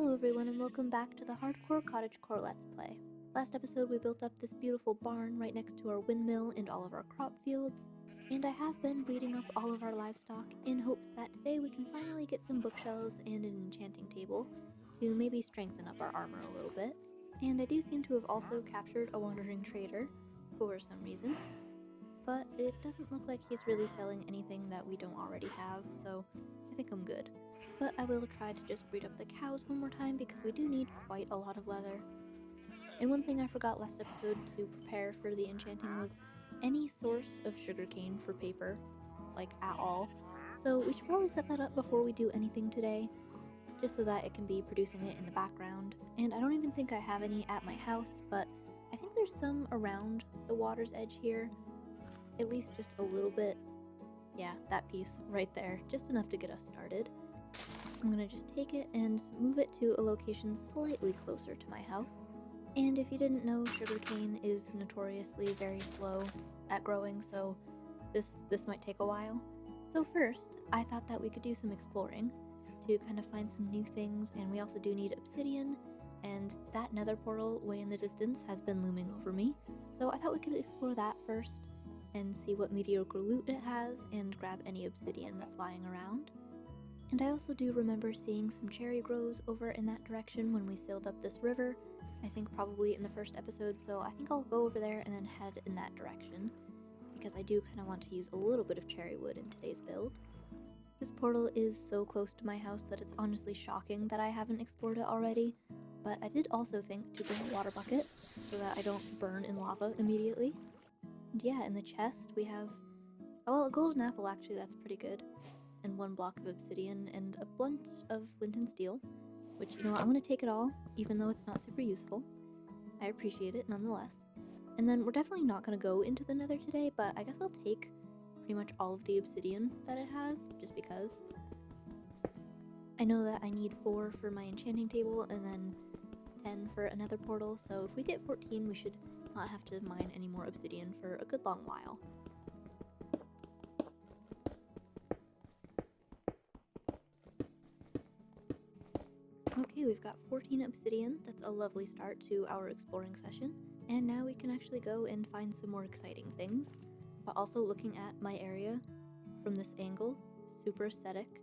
Hello everyone and welcome back to the Hardcore Cottagecore Let's Play. Last episode we built up this beautiful barn right next to our windmill and all of our crop fields, and I have been breeding up all of our livestock in hopes that today we can finally get some bookshelves and an enchanting table to maybe strengthen up our armor a little bit. And I do seem to have also captured a wandering trader for some reason, but it doesn't look like he's really selling anything that we don't already have, so I think I'm good. But I will try to just breed up the cows one more time because we do need quite a lot of leather. And one thing I forgot last episode to prepare for the enchanting was any source of sugarcane for paper, like at all. So we should probably set that up before we do anything today, just so that it can be producing it in the background. And I don't even think I have any at my house, but I think there's some around the water's edge here, at least just a little bit. Yeah, that piece right there, just enough to get us started. I'm gonna just take it and move it to a location slightly closer to my house. And if you didn't know, sugarcane is notoriously very slow at growing, so this might take a while. So first, I thought that we could do some exploring to kind of find some new things, and we also do need obsidian, and that nether portal way in the distance has been looming over me. So I thought we could explore that first and see what mediocre loot it has and grab any obsidian that's lying around. And I also do remember seeing some cherry groves over in that direction when we sailed up this river, I think probably in the first episode, so I think I'll go over there and then head in that direction, because I do kind of want to use a little bit of cherry wood in today's build. This portal is so close to my house that it's honestly shocking that I haven't explored it already, but I did also think to bring a water bucket so that I don't burn in lava immediately. And yeah, in the chest we have, a golden apple actually, that's pretty good. And one block of obsidian and a bunch of flint and steel, which, you know what, I'm going to take it all, even though it's not super useful. I appreciate it nonetheless. And then we're definitely not going to go into the nether today, but I guess I'll take pretty much all of the obsidian that it has, just because. I know that I need 4 for my enchanting table and then 10 for another portal, so if we get 14 we should not have to mine any more obsidian for a good long while. Okay, we've got 14 obsidian. That's a lovely start to our exploring session. And now we can actually go and find some more exciting things. But also looking at my area from this angle, super aesthetic.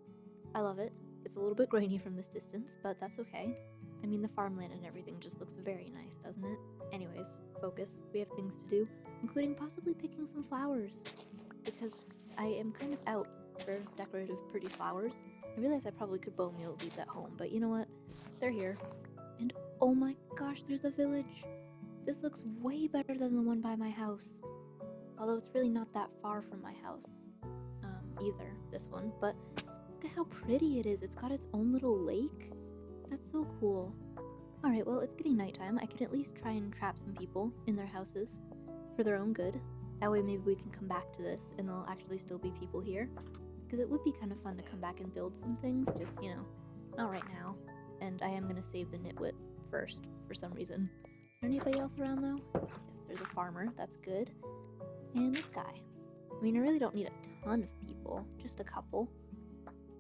I love it. It's a little bit grainy from this distance, but that's okay. I mean, the farmland and everything just looks very nice, doesn't it? Anyways, focus. We have things to do, including possibly picking some flowers, because I am kind of out for decorative pretty flowers. I realize I probably could bone meal these at home, but you know what? They're here. And oh my gosh, there's a village! This looks way better than the one by my house. Although it's really not that far from my house. Either, this one. But look at how pretty it is. It's got its own little lake. That's so cool. Alright, well, it's getting nighttime. I can at least try and trap some people in their houses for their own good. That way maybe we can come back to this and there'll actually still be people here. Because it would be kind of fun to come back and build some things, just, you know, not right now. And I am going to save the nitwit first, for some reason. Is there anybody else around, though? Yes, there's a farmer. That's good. And this guy. I mean, I really don't need a ton of people. Just a couple.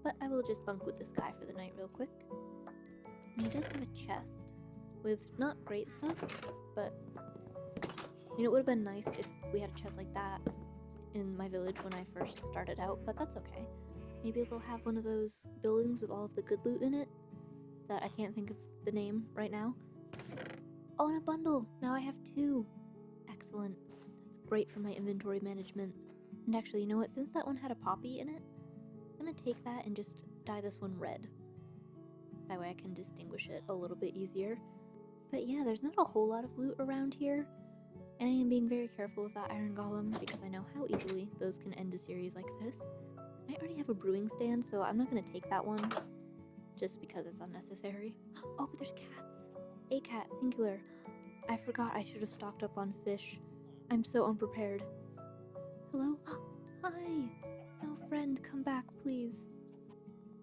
But I will just bunk with this guy for the night real quick. And he does have a chest. With not great stuff, but... I mean, it would have been nice if we had a chest like that in my village when I first started out, but that's okay. Maybe they'll have one of those buildings with all of the good loot in it that I can't think of the name right now. Oh, and a bundle! Now I have 2. Excellent. That's great for my inventory management. And actually, you know what? Since that one had a poppy in it, I'm gonna take that and just dye this one red. That way I can distinguish it a little bit easier. But yeah, there's not a whole lot of loot around here. And I am being very careful with that iron golem because I know how easily those can end a series like this. I already have a brewing stand, so I'm not going to take that one just because it's unnecessary. Oh, but there's cats. A cat, singular. I forgot I should have stocked up on fish. I'm so unprepared. Hello? Hi! No, friend, come back, please.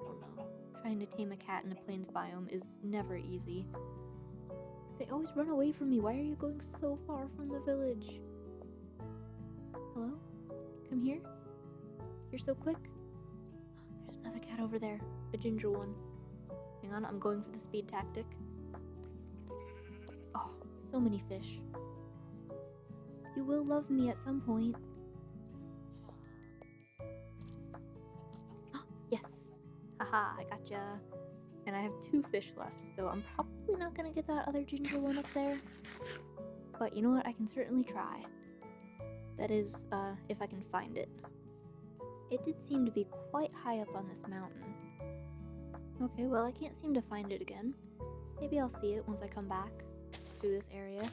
Oh no. Trying to tame a cat in a plains biome is never easy. They always run away from me. Why are you going so far from the village? Hello? Come here? You're so quick. There's another cat over there. A ginger one. Hang hang on, I'm going for the speed tactic. Oh, so many fish. You will love me at some point. Yes! Haha, I gotcha. And I have 2 fish left, so I'm probably not gonna get that other ginger one up there. But you know what? I can certainly try. That is, if I can find it. It did seem to be quite high up on this mountain. Okay, well, I can't seem to find it again. Maybe I'll see it once I come back through this area.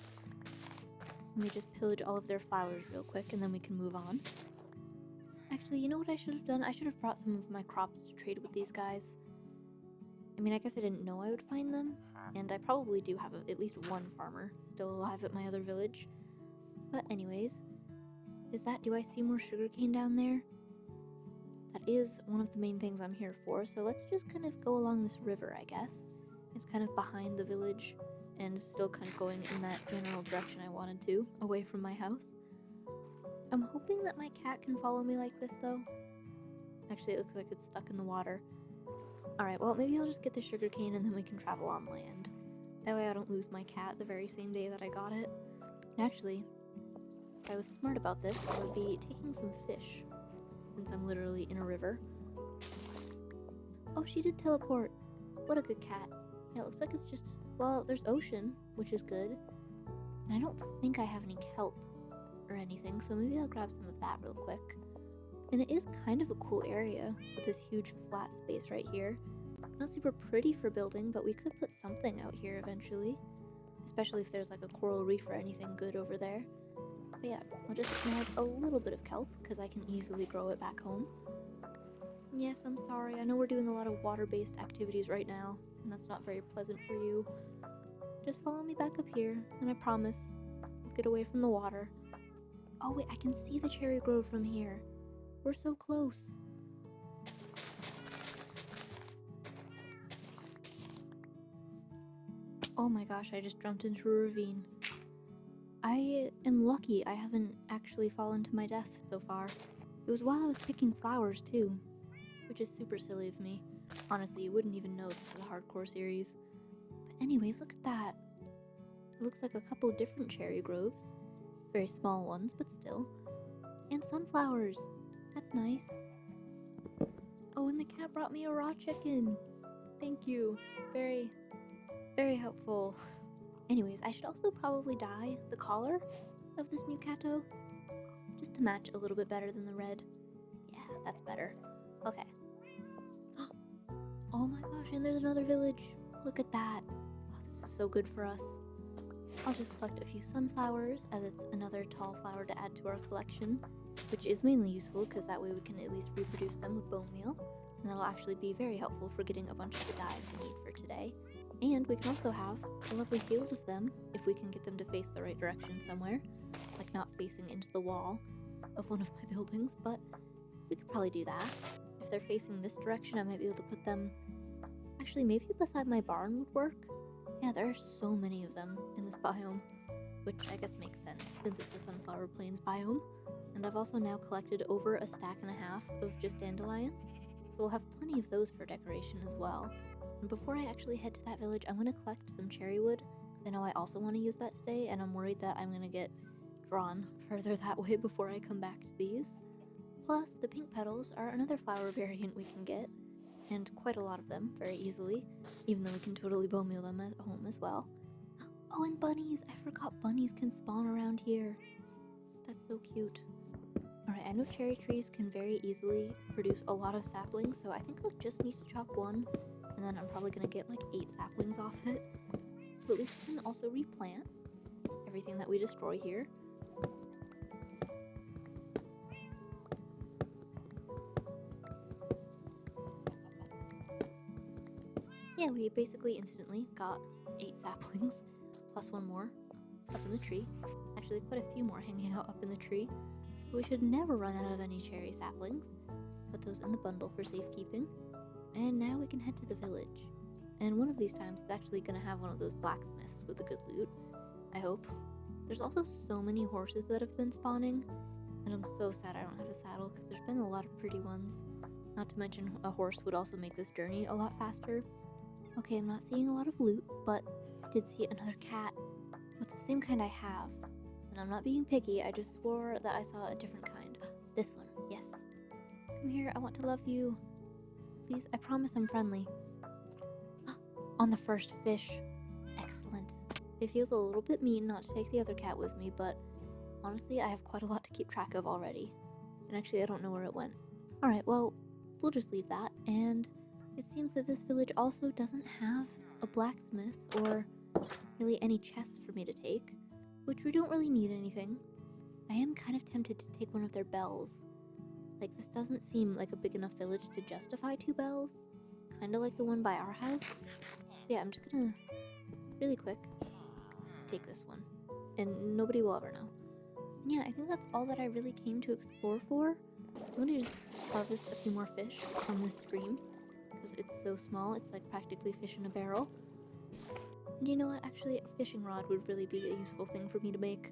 Let me just pillage all of their flowers real quick, and then we can move on. Actually, you know what I should have done? I should have brought some of my crops to trade with these guys. I mean, I guess I didn't know I would find them, and I probably do have at least one farmer still alive at my other village. But anyways, do I see more sugarcane down there? That is one of the main things I'm here for, so let's just kind of go along this river, I guess. It's kind of behind the village, and still kind of going in that general direction I wanted to, away from my house. I'm hoping that my cat can follow me like this, though. Actually, it looks like it's stuck in the water. Alright, well, maybe I'll just get the sugarcane and then we can travel on land. That way I don't lose my cat the very same day that I got it. And actually, if I was smart about this, I would be taking some fish, since I'm literally in a river. Oh, she did teleport. What a good cat. Yeah, it looks like it's just, well, there's ocean, which is good. And I don't think I have any kelp or anything, so maybe I'll grab some of that real quick. And it is kind of a cool area with this huge flat space right here. Not super pretty for building, but we could put something out here eventually. Especially if there's like a coral reef or anything good over there. But yeah, I'll just snag a little bit of kelp because I can easily grow it back home. Yes, I'm sorry. I know we're doing a lot of water-based activities right now, and that's not very pleasant for you. Just follow me back up here, and I promise I'll get away from the water. Oh wait, I can see the cherry grove from here. We're so close. Oh my gosh, I just jumped into a ravine. I am lucky I haven't actually fallen to my death so far. It was while I was picking flowers too, which is super silly of me. Honestly, you wouldn't even know this is a hardcore series. But anyways, look at that. It looks like a couple different cherry groves. Very small ones, but still. And sunflowers. That's nice. Oh, and the cat brought me a raw chicken. Thank you. Very, very helpful. Anyways, I should also probably dye the collar of this new catto, just to match a little bit better than the red. Yeah, that's better. Okay. Oh my gosh, and there's another village. Look at that. Oh, this is so good for us. I'll just collect a few sunflowers, as it's another tall flower to add to our collection, which is mainly useful because that way we can at least reproduce them with bone meal, and that'll actually be very helpful for getting a bunch of the dyes we need for today. And we can also have a lovely field of them if we can get them to face the right direction somewhere, like not facing into the wall of one of my buildings, but we could probably do that. If they're facing this direction, I might be able to put them, actually maybe beside my barn would work. Yeah, there are so many of them in this biome, which I guess makes sense since it's a Sunflower Plains biome. And I've also now collected over a stack and a half of just dandelions, so we'll have plenty of those for decoration as well. And before I actually head to that village, I'm going to collect some cherry wood, because I know I also want to use that today, and I'm worried that I'm going to get drawn further that way before I come back to these. Plus, the pink petals are another flower variant we can get, and quite a lot of them, very easily, even though we can totally bone meal them at home as well. Oh, and bunnies! I forgot bunnies can spawn around here. That's so cute. Alright, I know cherry trees can very easily produce a lot of saplings, so I think I'll just need to chop one, and then I'm probably gonna get like 8 saplings off it. So at least we can also replant everything that we destroy here. Yeah, we basically instantly got 8 saplings, plus one more up in the tree. Actually, quite a few more hanging out up in the tree. So we should never run out of any cherry saplings. Put those in the bundle for safekeeping. And now we can head to the village. And one of these times is actually going to have one of those blacksmiths with a good loot, I hope. There's also so many horses that have been spawning, and I'm so sad I don't have a saddle because there's been a lot of pretty ones. Not to mention a horse would also make this journey a lot faster. Okay, I'm not seeing a lot of loot, but I did see another cat with the same kind I have. And I'm not being picky, I just swore that I saw a different kind. This one, yes. Come here, I want to love you. Please, I promise I'm friendly. On the first fish. Excellent. It feels a little bit mean not to take the other cat with me, but honestly, I have quite a lot to keep track of already. And actually, I don't know where it went. Alright, well, we'll just leave that. And it seems that this village also doesn't have a blacksmith or really any chests for me to take, which we don't really need anything. I am kind of tempted to take one of their bells. Like, this doesn't seem like a big enough village to justify 2 bells. Kinda like the one by our house. So yeah, I'm just gonna, really quick, take this one. And nobody will ever know. And yeah, I think that's all that I really came to explore for. I'm gonna just harvest a few more fish from this stream, because it's so small, it's like practically fish in a barrel. And you know what, actually a fishing rod would really be a useful thing for me to make.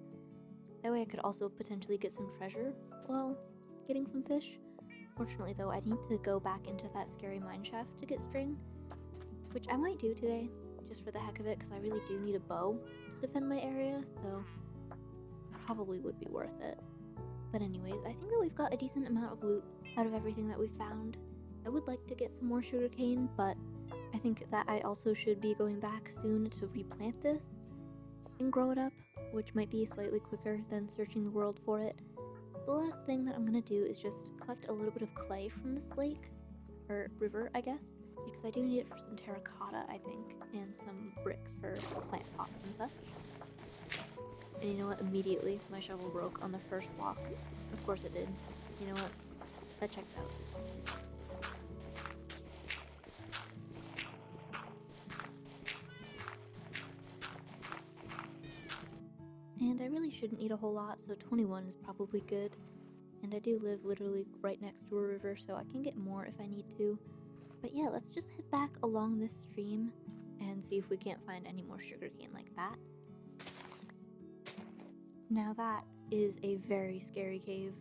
That way I could also potentially get some treasure while getting some fish. Fortunately though, I need to go back into that scary mine shaft to get string, which I might do today, just for the heck of it, because I really do need a bow to defend my area, so probably would be worth it. But anyways, I think that we've got a decent amount of loot out of everything that we found. I would like to get some more sugarcane, but I think that I also should be going back soon to replant this and grow it up, which might be slightly quicker than searching the world for it. The last thing that I'm gonna do is just collect a little bit of clay from this lake, or river, I guess, because I do need it for some terracotta, I think, and some bricks for plant pots and such. And you know what? Immediately, my shovel broke on the first block. Of course it did. You know what? That checks out. And I really shouldn't need a whole lot, so 21 is probably good. And I do live literally right next to a river, so I can get more if I need to. But yeah, let's just head back along this stream and see if we can't find any more sugarcane like that. Now that is a very scary cave.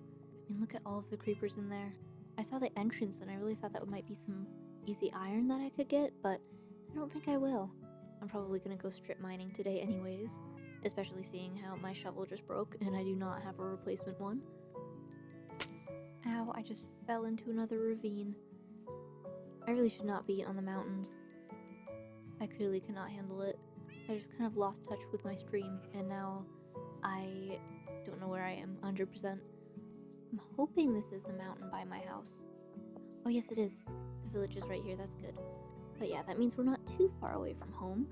I mean, look at all of the creepers in there. I saw the entrance and I really thought that might be some easy iron that I could get, but I don't think I will. I'm probably gonna go strip mining today anyways, especially seeing how my shovel just broke and I do not have a replacement one. Ow, I just fell into another ravine. I really should not be on the mountains. I clearly cannot handle it. I just kind of lost touch with my stream, and now I don't know where I am 100%. I'm hoping this is the mountain by my house. Oh yes, it is. The village is right here, that's good. But yeah, that means we're not too far away from home.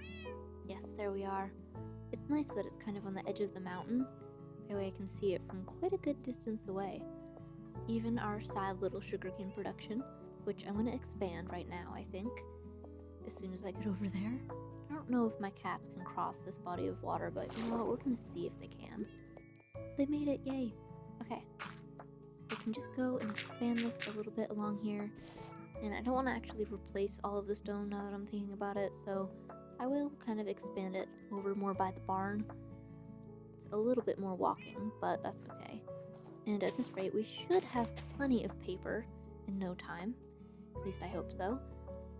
Yes, there we are. It's nice that it's kind of on the edge of the mountain. That way I can see it from quite a good distance away. Even our sad little sugarcane production, which I'm going to expand right now, I think, as soon as I get over there. I don't know if my cats can cross this body of water, but you know what, we're going to see if they can. They made it, yay. Okay. We can just go and expand this a little bit along here. And I don't want to actually replace all of the stone now that I'm thinking about it, so I will kind of expand it over more by the barn. It's a little bit more walking, but that's okay. And at this rate, we should have plenty of paper in no time. At least I hope so.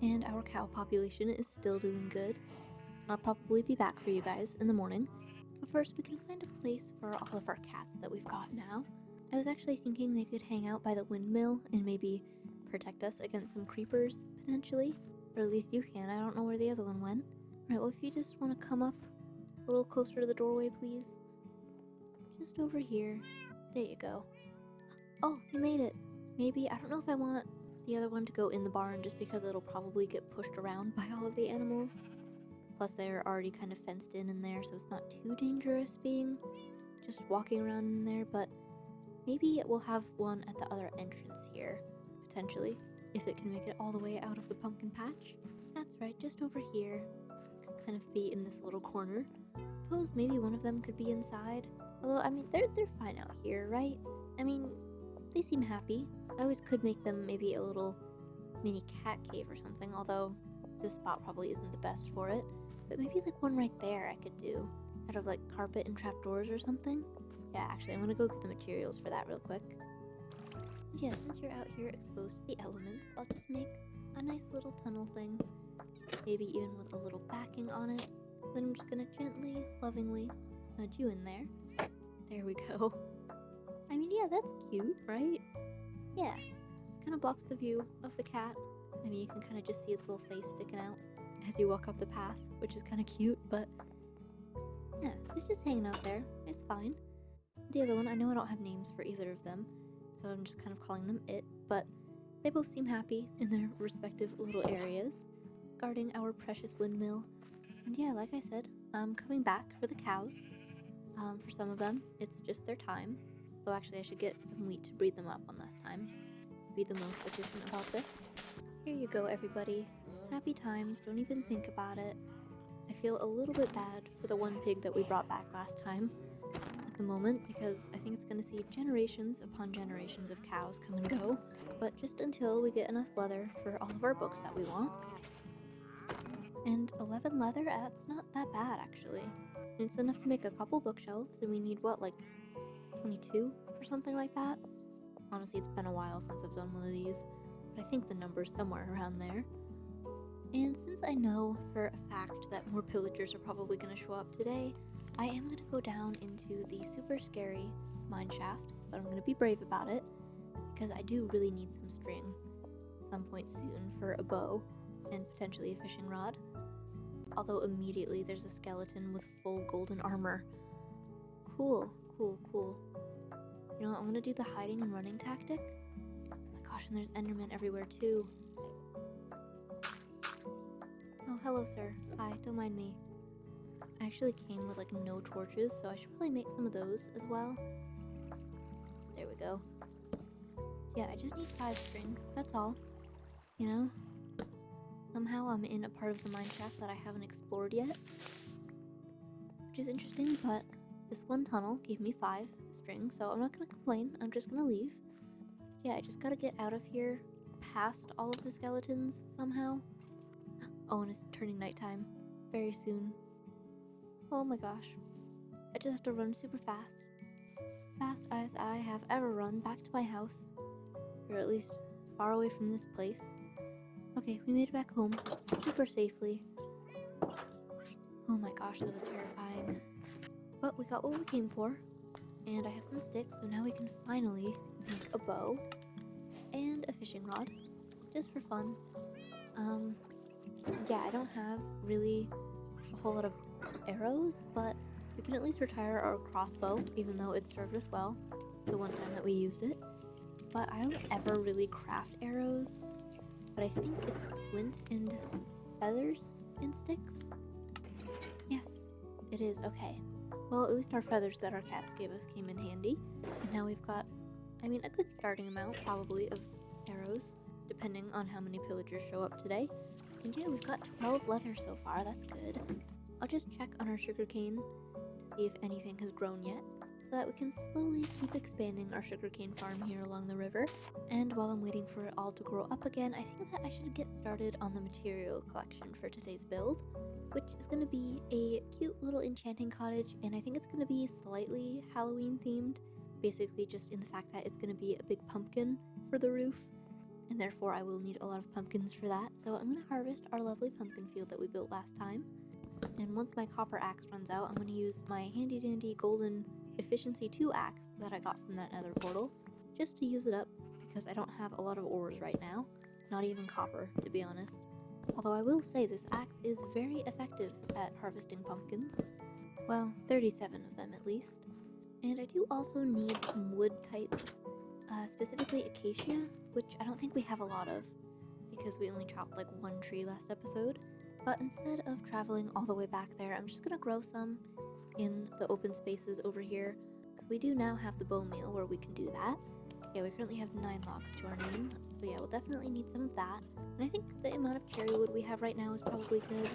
And our cow population is still doing good. I'll probably be back for you guys in the morning. But first, we can find a place for all of our cats that we've got now. I was actually thinking they could hang out by the windmill and maybe protect us against some creepers, potentially. Or at least you can. I don't know where the other one went. Alright, well, if you just want to come up a little closer to the doorway, please. Just over here. There you go. Oh, you made it. Maybe, I don't know if I want the other one to go in the barn just because it'll probably get pushed around by all of the animals. Plus they're already kind of fenced in there, so it's not too dangerous being just walking around in there, but maybe we'll have one at the other entrance here, potentially, if it can make it all the way out of the pumpkin patch. That's right, just over here. Could kind of be in this little corner. Suppose maybe one of them could be inside. Although, I mean, they're fine out here, right? I mean, they seem happy. I always could make them maybe a little mini cat cave or something, although this spot probably isn't the best for it. But maybe like one right there I could do, out of like carpet and trapdoors or something. Yeah, actually, I'm gonna go get the materials for that real quick. And yeah, since you're out here exposed to the elements, I'll just make a nice little tunnel thing. maybe even with a little backing on it. Then I'm just gonna gently, lovingly nudge you in there. There we go. I mean, yeah, that's cute, right? Yeah. Kind of blocks the view of the cat. I mean, you can kind of just see its little face sticking out as you walk up the path, which is kind of cute, but yeah, it's just hanging out there. It's fine. The other one, I know I don't have names for either of them, so I'm just kind of calling them it, but they both seem happy in their respective little areas, guarding our precious windmill. And yeah, like I said, I'm coming back for the cows. For some of them, it's just their time. Though actually, I should get some wheat to breed them up one last time. Be the most efficient about this. Here you go, everybody. Happy times, don't even think about it. I feel a little bit bad for the one pig that we brought back last time at the moment, because I think it's going to see generations upon generations of cows come and go, but just until we get enough leather for all of our books that we want. And 11 leather, that's not that bad actually. It's enough to make a couple bookshelves, and we need what, like 22 or something like that? Honestly, it's been a while since I've done one of these, but I think the number's somewhere around there. And since I know for a fact that more pillagers are probably going to show up today, I am going to go down into the super scary mine shaft, but I'm going to be brave about it, because I do really need some string at some point soon for a bow and potentially a fishing rod. Although immediately there's a skeleton with full golden armor. Cool. You know what, I'm going to do the hiding and running tactic. Oh my gosh, and there's endermen everywhere too. Oh, hello, sir. Hi, don't mind me. I actually came with, like, no torches, so I should probably make some of those as well. There we go. Yeah, I just need 5 string. That's all. You know? Somehow I'm in a part of the mine shaft that I haven't explored yet. Which is interesting, but this one tunnel gave me 5 string, so I'm not gonna complain. I'm just gonna leave. Yeah, I just gotta get out of here past all of the skeletons somehow. Oh, and it's turning nighttime very soon. Oh my gosh. I just have to run super fast. As fast as I have ever run back to my house. Or at least far away from this place. Okay, we made it back home super safely. Oh my gosh, that was terrifying. But we got what we came for. And I have some sticks, so now we can finally make a bow. And a fishing rod. Just for fun. Yeah, I don't have really a whole lot of arrows, but we can at least retire our crossbow, even though it served us well the one time that we used it. But I don't ever really craft arrows, but I think it's flint and feathers and sticks. Yes, it is. Okay. Well, at least our feathers that our cats gave us came in handy. And now we've got, I mean, a good starting amount, probably, of arrows, depending on how many pillagers show up today. And yeah, we've got 12 leather so far. That's good. I'll just check on our sugarcane to see if anything has grown yet, so that we can slowly keep expanding our sugarcane farm here along the river. And while I'm waiting for it all to grow up again, I think that I should get started on the material collection for today's build, which is going to be a cute little enchanting cottage, and I think it's going to be slightly Halloween themed, basically just in the fact that it's going to be a big pumpkin for the roof, and therefore I will need a lot of pumpkins for that. So I'm going to harvest our lovely pumpkin field that we built last time, and once my copper axe runs out, I'm going to use my handy dandy golden efficiency 2 axe that I got from that nether portal just to use it up, because I don't have a lot of ores right now, not even copper, to be honest. Although I will say this axe is very effective at harvesting pumpkins. Well, 37 of them at least. And I do also need some wood types, specifically acacia, which I don't think we have a lot of, because we only chopped like 1 tree last episode. But instead of traveling all the way back there, I'm just gonna grow some in the open spaces over here, because we do now have the bone meal where we can do that. Yeah, we currently have 9 logs to our name, so yeah, we'll definitely need some of that. And I think the amount of cherry wood we have right now is probably good,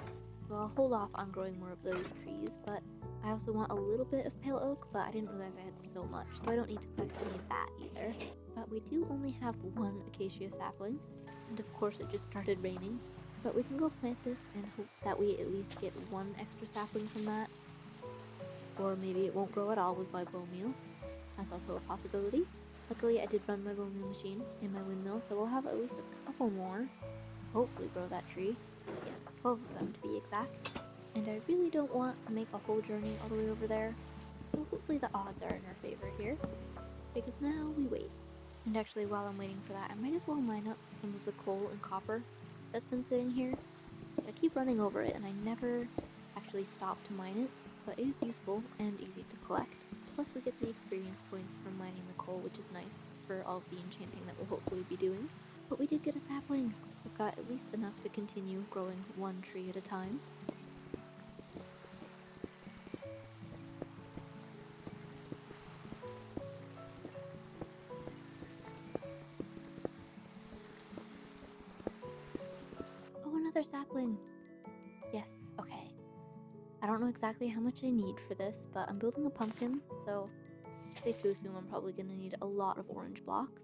so I'll hold off on growing more of those trees. But I also want a little bit of pale oak, but I didn't realize I had so much, so I don't need to collect any of that either. But we do only have 1 acacia sapling, and of course it just started raining. But we can go plant this and hope that we at least get 1 extra sapling from that. Or maybe it won't grow at all with my bone meal. That's also a possibility. Luckily, I did run my bone meal machine in my windmill, so we'll have at least a couple more. Hopefully grow that tree. Yes, 12 of them to be exact. And I really don't want to make a whole journey all the way over there, so hopefully the odds are in our favor here. Because now we wait. And actually, while I'm waiting for that, I might as well mine up some of the coal and copper that's been sitting here. I keep running over it and I never actually stop to mine it, but it is useful and easy to collect. Plus we get the experience points from mining the coal, which is nice for all of the enchanting that we'll hopefully be doing. But we did get a sapling. We've got at least enough to continue growing one tree at a time. Oh, another sapling! Yes, okay. I don't know exactly how much I need for this, but I'm building a pumpkin, so it's safe to assume I'm probably going to need a lot of orange blocks.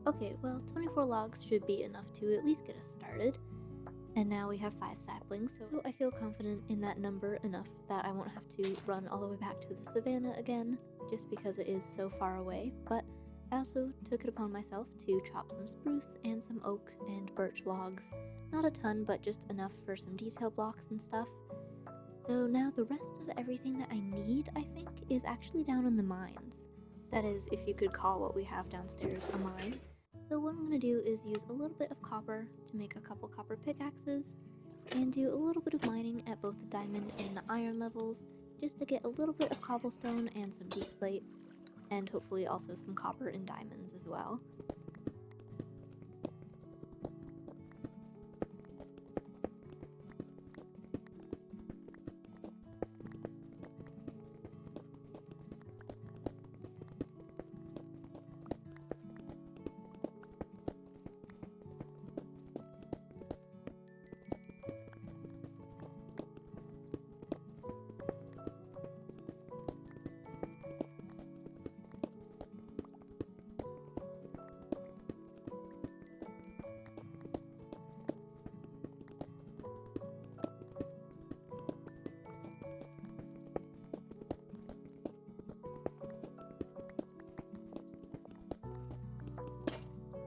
Okay, well, 24 logs should be enough to at least get us started. And now we have 5 saplings, so I feel confident in that number enough that I won't have to run all the way back to the savannah again, just because it is so far away. But I also took it upon myself to chop some spruce and some oak and birch logs. Not a ton, but just enough for some detail blocks and stuff. So now the rest of everything that I need, I think, is actually down in the mines. That is, if you could call what we have downstairs a mine. So what I'm going to do is use a little bit of copper to make a couple copper pickaxes, and do a little bit of mining at both the diamond and the iron levels, just to get a little bit of cobblestone and some deep slate, and hopefully also some copper and diamonds as well.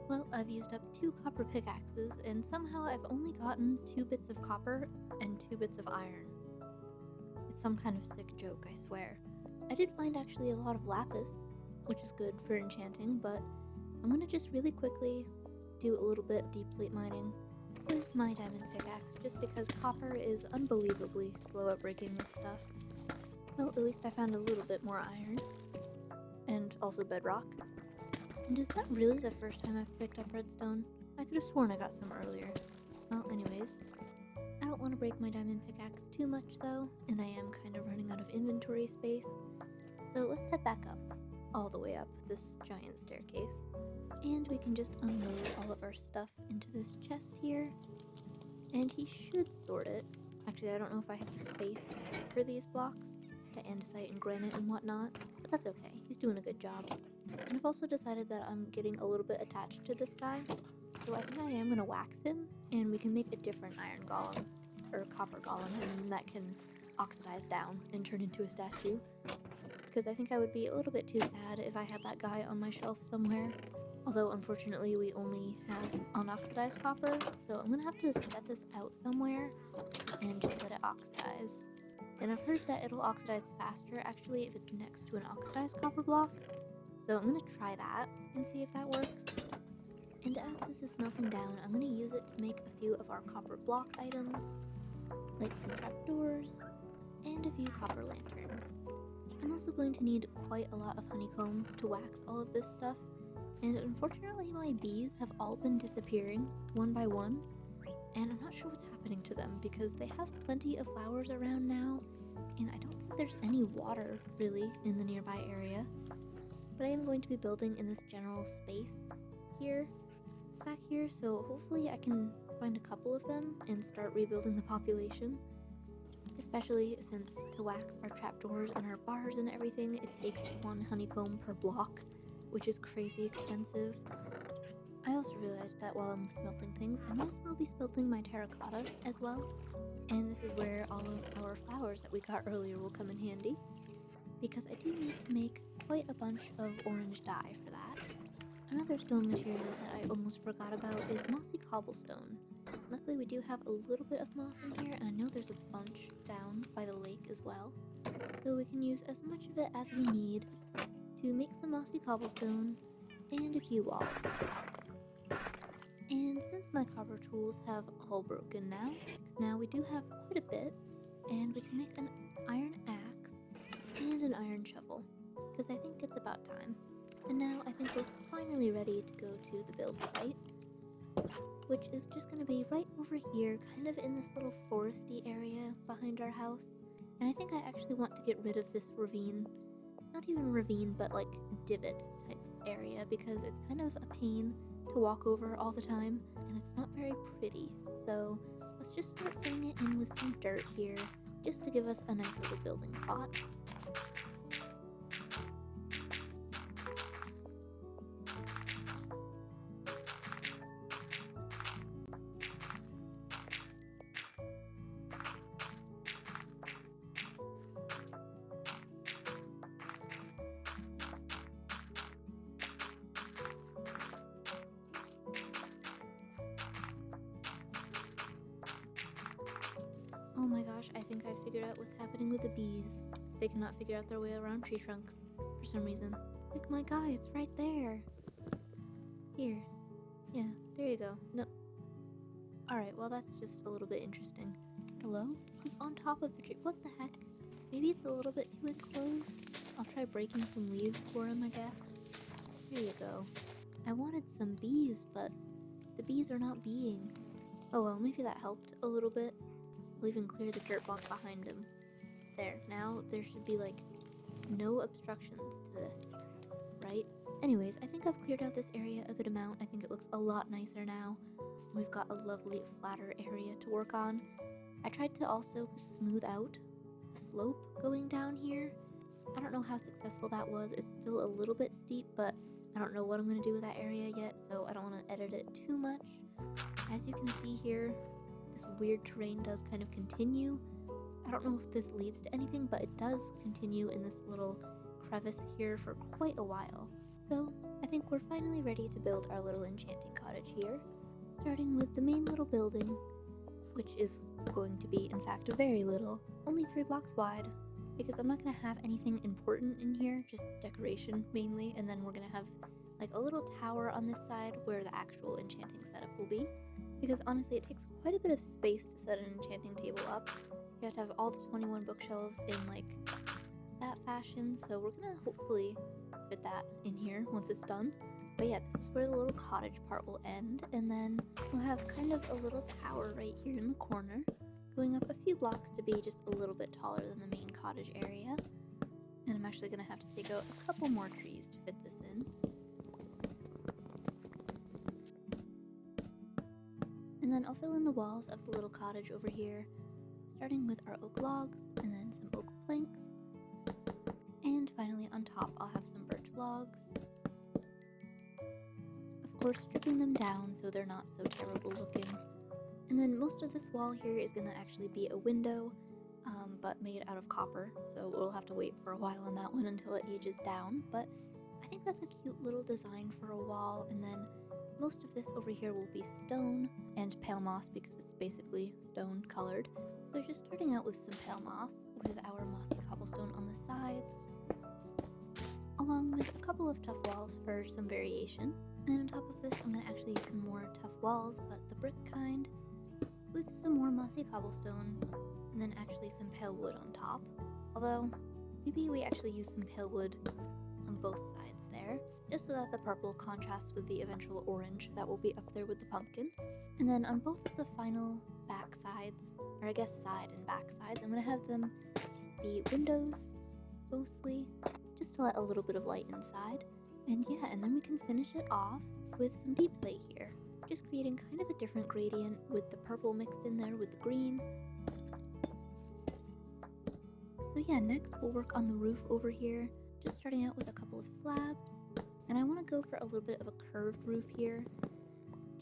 Well, I've used up 2 copper pickaxes, and somehow I've only gotten 2 bits of copper and 2 bits of iron. It's some kind of sick joke, I swear. I did find actually a lot of lapis, which is good for enchanting, but I'm gonna just really quickly do a little bit of deep slate mining with my diamond pickaxe, just because copper is unbelievably slow at breaking this stuff. Well, at least I found a little bit more iron, and also bedrock. And is that really the first time I've picked up redstone? I could have sworn I got some earlier. Well, anyways, I don't want to break my diamond pickaxe too much though, and I am kind of running out of inventory space. So let's head back up, all the way up this giant staircase. And we can just unload all of our stuff into this chest here. And he should sort it. Actually, I don't know if I have the space for these blocks, the andesite and granite and whatnot, but that's okay. He's doing a good job. And I've also decided that I'm getting a little bit attached to this guy, so I think I am going to wax him, and we can make a different iron golem, or copper golem, that can oxidize down and turn into a statue. Because I think I would be a little bit too sad if I had that guy on my shelf somewhere. Although, unfortunately, we only have unoxidized copper, so I'm going to have to set this out somewhere and just let it oxidize. And I've heard that it'll oxidize faster, actually, if it's next to an oxidized copper block. So I'm going to try that and see if that works. And as this is melting down, I'm going to use it to make a few of our copper block items, like some trapdoors and a few copper lanterns. I'm also going to need quite a lot of honeycomb to wax all of this stuff, and unfortunately my bees have all been disappearing one by one, and I'm not sure what's happening to them because they have plenty of flowers around now, and I don't think there's any water really in the nearby area. But I am going to be building in this general space here, back here, so hopefully I can find a couple of them and start rebuilding the population. Especially since to wax our trapdoors and our bars and everything, it takes 1 honeycomb per block, which is crazy expensive. I also realized that while I'm smelting things, I might as well be smelting my terracotta as well. And this is where all of our flowers that we got earlier will come in handy, because I do need to make quite a bunch of orange dye for that. Another stone material that I almost forgot about is mossy cobblestone. Luckily we do have a little bit of moss in here, and I know there's a bunch down by the lake as well. So we can use as much of it as we need to make some mossy cobblestone and a few walls. And since my copper tools have all broken now, because now we do have quite a bit, and we can make an iron axe and an iron shovel, because I think it's about time. And now I think we're finally ready to go to the build site, which is just going to be right over here, kind of in this little foresty area behind our house. And I think I actually want to get rid of this ravine, not even ravine, but like divot type area, because it's kind of a pain to walk over all the time, and it's not very pretty. So let's just start filling it in with some dirt here, just to give us a nice little building spot. Oh my gosh, I think I figured out what's happening with the bees. They cannot figure out their way around tree trunks for some reason. Like, my guy, it's right there. Here. Yeah, there you go. No. Alright, well that's just a little bit interesting. Hello? He's on top of the tree. What the heck? Maybe it's a little bit too enclosed. I'll try breaking some leaves for him, I guess. There you go. I wanted some bees, but the bees are not being. Oh well, maybe that helped a little bit. We'll even clear the dirt block behind him. There, now there should be like no obstructions to this, right? Anyways, I think I've cleared out this area a good amount. I think it looks a lot nicer now. We've got a lovely flatter area to work on. I tried to also smooth out the slope going down here. I don't know how successful that was. It's still a little bit steep, but I don't know what I'm going to do with that area yet, so I don't want to edit it too much. As you can see here, this weird terrain does kind of continue. I don't know if this leads to anything, but it does continue in this little crevice here for quite a while. So I think we're finally ready to build our little enchanting cottage here, starting with the main little building, which is going to be, in fact, very little, only 3 blocks wide, because I'm not going to have anything important in here, just decoration mainly, and then we're going to have like a little tower on this side where the actual enchanting setup will be. Because honestly, it takes quite a bit of space to set an enchanting table up. You have to have all the 21 bookshelves in like that fashion, so we're gonna hopefully fit that in here once it's done. But yeah, this is where the little cottage part will end, and then we'll have kind of a little tower right here in the corner, going up a few blocks to be just a little bit taller than the main cottage area. And I'm actually gonna have to take out a couple more trees to fit this in. And then I'll fill in the walls of the little cottage over here, starting with our oak logs, and then some oak planks. And finally on top I'll have some birch logs. Of course, stripping them down so they're not so terrible looking. And then most of this wall here is going to actually be a window, but made out of copper, so we'll have to wait for a while on that one until it ages down. But I think that's a cute little design for a wall. And then most of this over here will be stone and pale moss, because it's basically stone colored. So just starting out with some pale moss with our mossy cobblestone on the sides, along with a couple of tough walls for some variation. And then on top of this, I'm going to actually use some more tough walls, but the brick kind, with some more mossy cobblestone, and then actually some pale wood on top. Although, maybe we actually use some pale wood on both sides there, just so that the purple contrasts with the eventual orange that will be up there with the pumpkin. And then on both of the final back sides, or I guess side and back sides, I'm going to have them be windows, mostly, just to let a little bit of light inside. And yeah, and then we can finish it off with some deep slate here, just creating kind of a different gradient with the purple mixed in there with the green. So yeah, next we'll work on the roof over here, just starting out with a couple of slabs, And I want to go for a little bit of a curved roof here,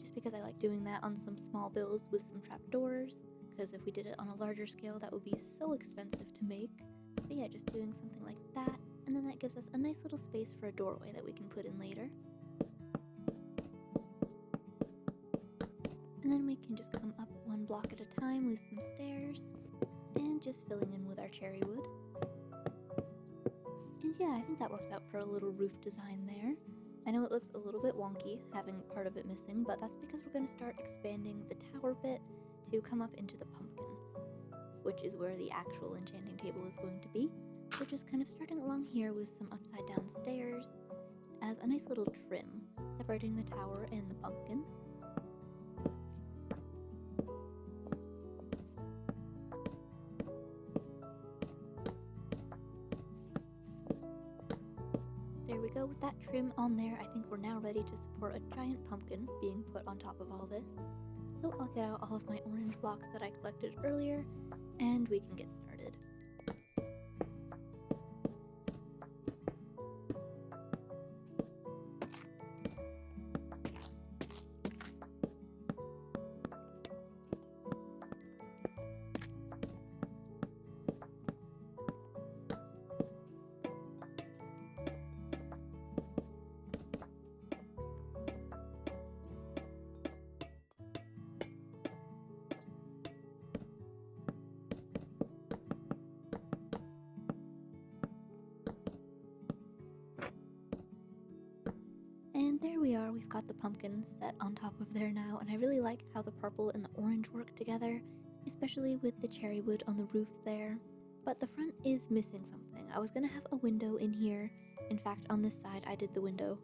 just because I like doing that on some small builds with some trapdoors, because if we did it on a larger scale, that would be so expensive to make. But yeah, just doing something like that, and then that gives us a nice little space for a doorway that we can put in later. And then we can just come up one block at a time with some stairs, and just filling in with our cherry wood. And yeah, I think that works out for a little roof design there. I know it looks a little bit wonky, having part of it missing, but that's because we're going to start expanding the tower bit to come up into the pumpkin, which is where the actual enchanting table is going to be. So just kind of starting along here with some upside down stairs as a nice little trim, separating the tower and the pumpkin. There we go. With that trim on there, I think we're now ready to support a giant pumpkin being put on top of all this. So I'll get out all of my orange blocks that I collected earlier, and we can get started. And there we are, we've got the pumpkin set on top of there now, and I really like how the purple and the orange work together, especially with the cherry wood on the roof there. But the front is missing something. I was gonna have a window in here. In fact, on this side I did the window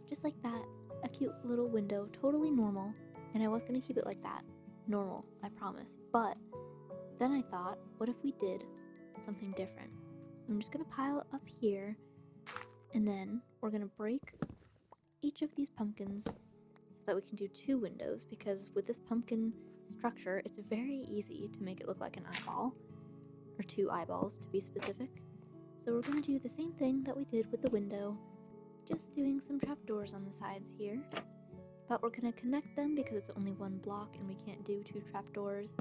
just like that, a cute little window, totally normal, and I was gonna keep it like that, normal, I promise. But then I thought, what if we did something different? So I'm just gonna pile up here, and then we're gonna break each of these pumpkins so that we can do 2 windows, because with this pumpkin structure, it's very easy to make it look like an eyeball, or 2 eyeballs to be specific. So we're going to do the same thing that we did with the window, just doing some trapdoors on the sides here, but we're going to connect them because it's only 1 block and we can't do 2 trapdoors,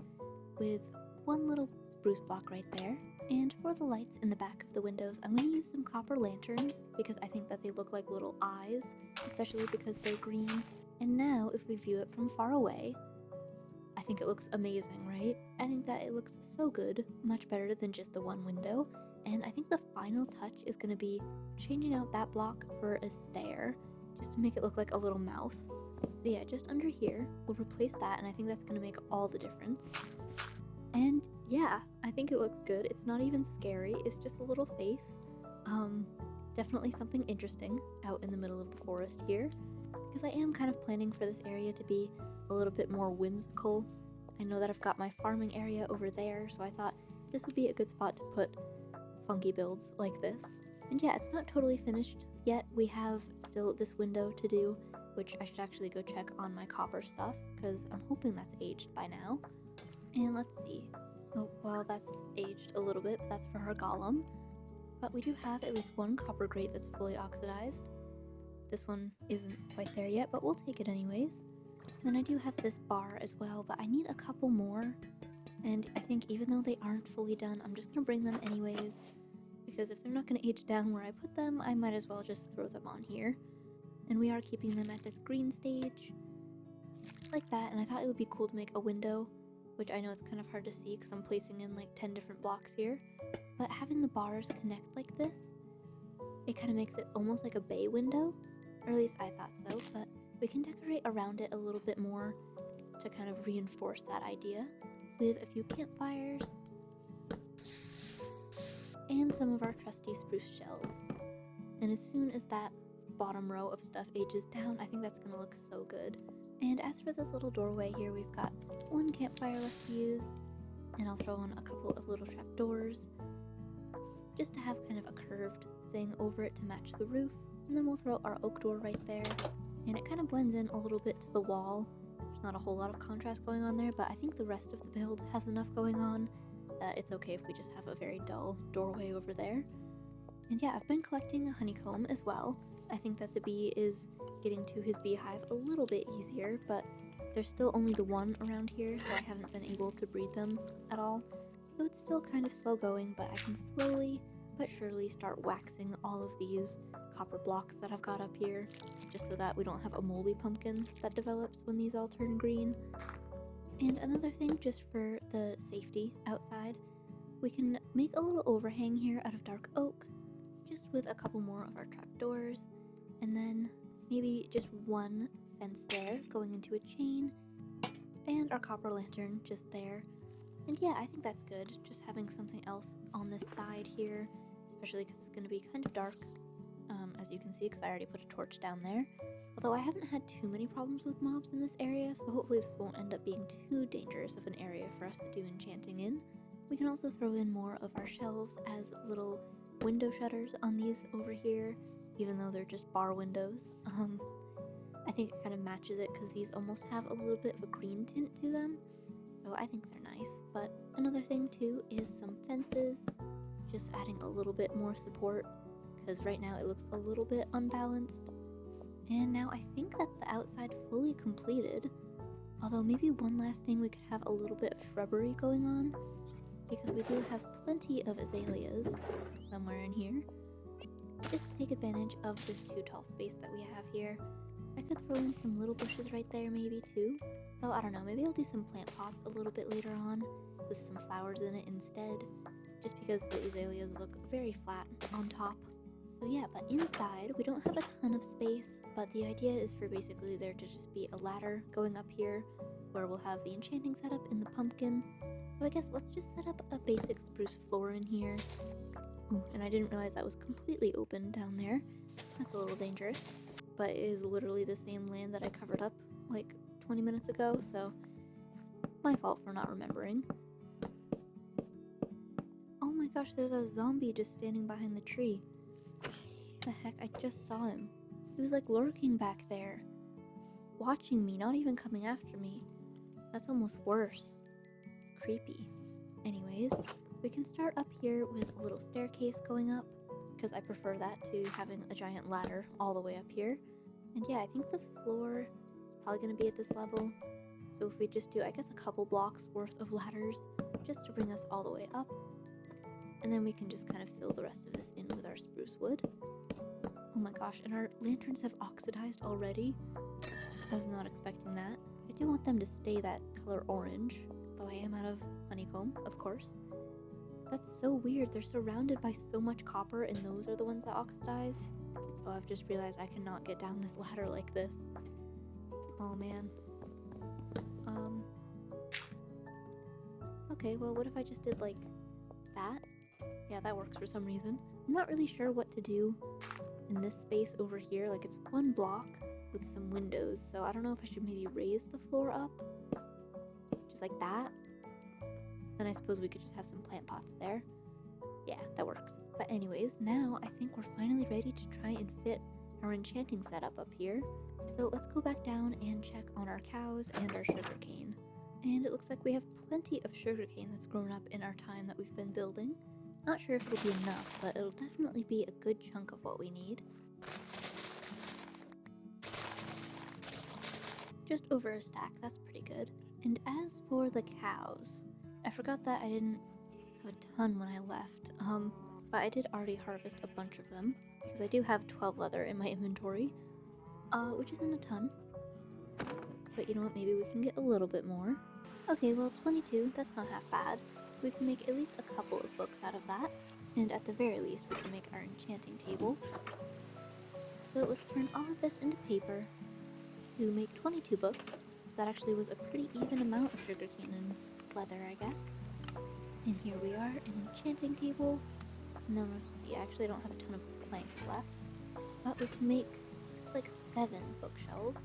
with 1 little spruce block right there. And for the lights in the back of the windows, I'm going to use some copper lanterns because I think that they look like little eyes, especially because they're green. And now if we view it from far away, I think it looks amazing, right? I think that it looks so good, much better than just the 1 window. And I think the final touch is going to be changing out that block for a stair, just to make it look like a little mouth. So yeah, just under here, we'll replace that, and I think that's going to make all the difference. And yeah, I think it looks good. It's not even scary, it's just a little face. Definitely something interesting out in the middle of the forest here, because I am kind of planning for this area to be a little bit more whimsical. I know that I've got my farming area over there, so I thought this would be a good spot to put funky builds like this. And yeah, it's not totally finished yet. We have still this window to do, which I should actually go check on my copper stuff, because I'm hoping that's aged by now. And let's see. Oh, well, that's aged a little bit. That's for her golem. But we do have at least 1 copper grate that's fully oxidized. This one isn't quite there yet, but we'll take it anyways. Then I do have this bar as well, but I need a couple more. And I think even though they aren't fully done, I'm just going to bring them anyways, because if they're not going to age down where I put them, I might as well just throw them on here. And we are keeping them at this green stage, like that. And I thought it would be cool to make a window, which I know it's kind of hard to see because I'm placing in like 10 different blocks here. But having the bars connect like this, it kind of makes it almost like a bay window, or at least I thought so. But we can decorate around it a little bit more to kind of reinforce that idea with a few campfires and some of our trusty spruce shelves. And as soon as that bottom row of stuff ages down, I think that's going to look so good. And as for this little doorway here, we've got 1 campfire left to use, and I'll throw on a couple of little trapdoors just to have kind of a curved thing over it to match the roof. And then we'll throw our oak door right there, and it kind of blends in a little bit to the wall. There's not a whole lot of contrast going on there, but I think the rest of the build has enough going on that it's okay if we just have a very dull doorway over there. And yeah, I've been collecting a honeycomb as well. I think that the bee is getting to his beehive a little bit easier, but there's still only the one around here, so I haven't been able to breed them at all. So it's still kind of slow going, but I can slowly but surely start waxing all of these copper blocks that I've got up here, just so that we don't have a moldy pumpkin that develops when these all turn green. And another thing, just for the safety outside, we can make a little overhang here out of dark oak, just with a couple more of our trapdoors, and then maybe just one fence there going into a chain, and our copper lantern just there. And yeah, I think that's good, just having something else on this side here, especially because it's going to be kind of dark, as you can see, because I already put a torch down there. Although I haven't had too many problems with mobs in this area, so hopefully this won't end up being too dangerous of an area for us to do enchanting in. We can also throw in more of our shelves as little window shutters on these over here, even though they're just bar windows. I think it kind of matches it because these almost have a little bit of a green tint to them, so I think they're nice. But another thing too is some fences, just adding a little bit more support, because right now it looks a little bit unbalanced. And now I think that's the outside fully completed, although maybe one last thing, we could have a little bit of shrubbery going on, because we do have plenty of azaleas somewhere in here, just to take advantage of this too tall space that we have here. I could throw in some little bushes right there maybe too. Oh, I don't know, maybe I'll do some plant pots a little bit later on with some flowers in it instead, just because the azaleas look very flat on top. So yeah, but inside we don't have a ton of space, but the idea is for basically there to just be a ladder going up here where we'll have the enchanting setup in the pumpkin. So I guess let's just set up a basic spruce floor in here. Ooh, and I didn't realize that was completely open down there. That's a little dangerous, but it is literally the same land that I covered up like 20 minutes ago, so it's my fault for not remembering. Oh my gosh, there's a zombie just standing behind the tree. What the heck, I just saw him. He was like lurking back there, watching me, not even coming after me. That's almost worse. It's creepy. Anyways, we can start up here with a little staircase going up, because I prefer that to having a giant ladder all the way up here. And yeah, I think the floor is probably going to be at this level. So if we just do, I guess, a couple blocks worth of ladders just to bring us all the way up. And then we can just kind of fill the rest of this in with our spruce wood. Oh my gosh, and our lanterns have oxidized already. I was not expecting that. I do want them to stay that color orange, though I am out of honeycomb, of course. That's so weird. They're surrounded by so much copper, and those are the ones that oxidize. Oh, I've just realized I cannot get down this ladder like this. Oh man. Okay, well, what if I just did like that? Yeah, that works for some reason. I'm not really sure what to do in this space over here. Like, it's one block with some windows, so I don't know if I should maybe raise the floor up, just like that. Then I suppose we could just have some plant pots there. Yeah, that works. But anyways, now I think we're finally ready to try and fit our enchanting setup up here. So let's go back down and check on our cows and our sugarcane. And it looks like we have plenty of sugarcane that's grown up in our time that we've been building. Not sure if it'll be enough, but it'll definitely be a good chunk of what we need. Just over a stack, that's pretty good. And as for the cows, I forgot that I didn't have a ton when I left, but I did already harvest a bunch of them, because I do have 12 leather in my inventory, which isn't a ton. But you know what, maybe we can get a little bit more. Okay, well, 22, that's not half bad. We can make at least a couple of books out of that, and at the very least we can make our enchanting table. So let's turn all of this into paper to make 22 books. That actually was a pretty even amount of sugarcane and leather, I guess. And here we are, an enchanting table. And then let's see, I actually don't have a ton of planks left, but we can make like 7 bookshelves.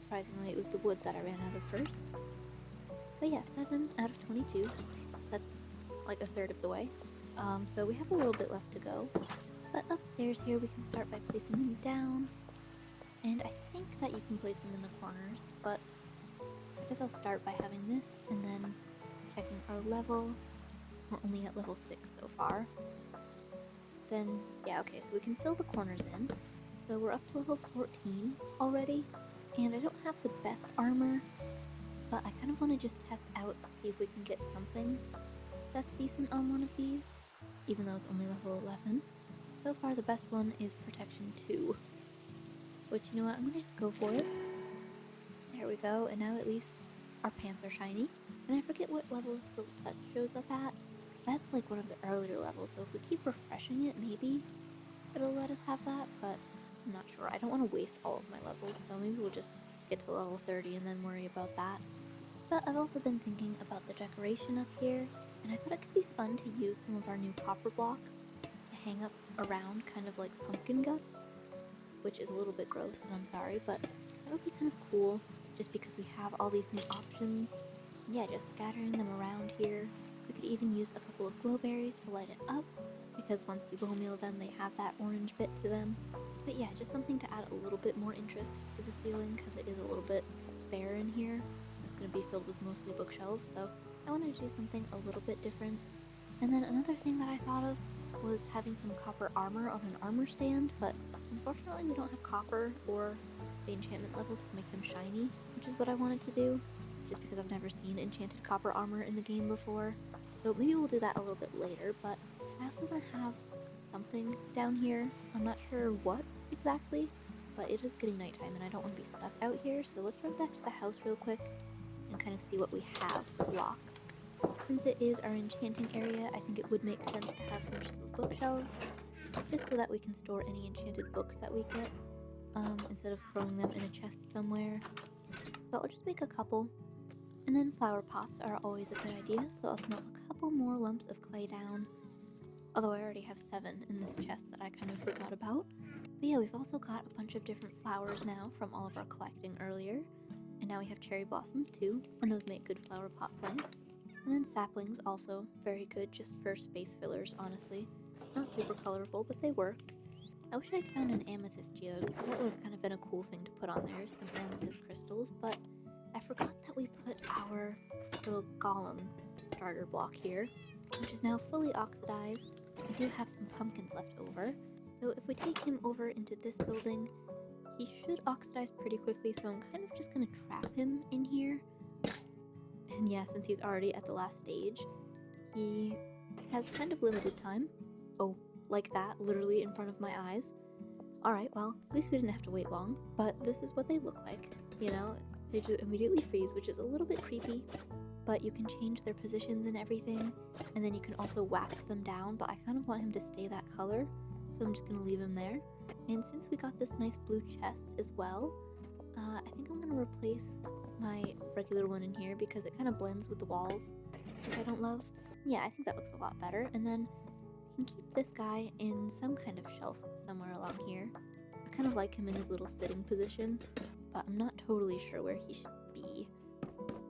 Surprisingly, it was the wood that I ran out of first. But yeah, 7 out of 22. That's like a third of the way. So we have a little bit left to go. But upstairs here we can start by placing them down. And I think that you can place them in the corners, but I guess I'll start by having this and then checking our level. We're only at level 6 so far. Then, yeah, okay, so we can fill the corners in. So we're up to level 14 already, and I don't have the best armor, but I kind of want to just test out to see if we can get something that's decent on one of these, even though it's only level 11. So far the best one is protection 2, which, you know what, I'm gonna just go for it. There we go, and now at least our pants are shiny. And I forget what level Silk Touch shows up at. That's like one of the earlier levels, so if we keep refreshing it, maybe it'll let us have that, but I'm not sure. I don't want to waste all of my levels, so maybe we'll just get to level 30 and then worry about that. But I've also been thinking about the decoration up here, and I thought it could be fun to use some of our new copper blocks to hang up around, kind of like pumpkin guts, which is a little bit gross, and I'm sorry, but that would be kind of cool, just because we have all these new options. And yeah, just scattering them around here. We could even use a couple of glowberries to light it up, because once you bone meal them, they have that orange bit to them. But yeah, just something to add a little bit more interest to the ceiling, because it is a little bit bare in here. It's going to be filled with mostly bookshelves, so I wanted to do something a little bit different. And then another thing that I thought of was having some copper armor on an armor stand, but unfortunately we don't have copper or the enchantment levels to make them shiny, which is what I wanted to do, just because I've never seen enchanted copper armor in the game before. So maybe we'll do that a little bit later, but I also want to have something down here. I'm not sure what exactly, but it is getting nighttime and I don't want to be stuck out here, so let's run back to the house real quick and kind of see what we have for blocks. Since it is our enchanting area, I think it would make sense to have some chiseled bookshelves, just so that we can store any enchanted books that we get, instead of throwing them in a chest somewhere. So I'll just make a couple. And then flower pots are always a good idea, so I'll smelt a couple more lumps of clay down. Although I already have 7 in this chest that I kind of forgot about. But yeah, we've also got a bunch of different flowers now from all of our collecting earlier. And now we have cherry blossoms too, and those make good flower pot plants. And then saplings also, very good just for space fillers, honestly. Not super colorful, but they work. I wish I'd found an amethyst geode, because that would have kind of been a cool thing to put on there, some amethyst crystals, but I forgot that we put our little golem starter block here, which is now fully oxidized. We do have some pumpkins left over, so if we take him over into this building, he should oxidize pretty quickly, so I'm kind of just going to trap him in here. And yeah, since he's already at the last stage, he has kind of limited time. Oh, like that, literally in front of my eyes. Alright, well, at least we didn't have to wait long, but this is what they look like, you know? They just immediately freeze, which is a little bit creepy, but you can change their positions and everything, and then you can also wax them down, but I kind of want him to stay that color, so I'm just going to leave him there. And since we got this nice blue chest as well, I think I'm going to replace my regular one in here because it kind of blends with the walls, which I don't love. Yeah, I think that looks a lot better. And then we can keep this guy in some kind of shelf somewhere along here. I kind of like him in his little sitting position, but I'm not totally sure where he should be.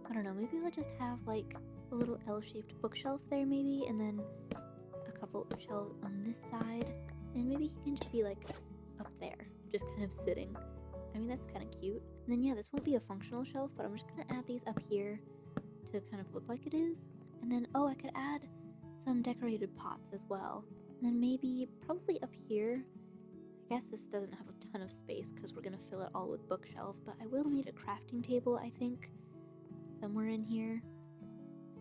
I don't know, maybe we'll just have like a little L-shaped bookshelf there maybe, and then a couple of shelves on this side, and maybe he can just be like up there, just kind of sitting. I mean, that's kind of cute. And then yeah, this won't be a functional shelf, but I'm just gonna add these up here to kind of look like it is. And then, oh, I could add some decorated pots as well. And then maybe, probably up here, I guess this doesn't have a ton of space because we're gonna fill it all with bookshelves, but I will need a crafting table, I think, somewhere in here.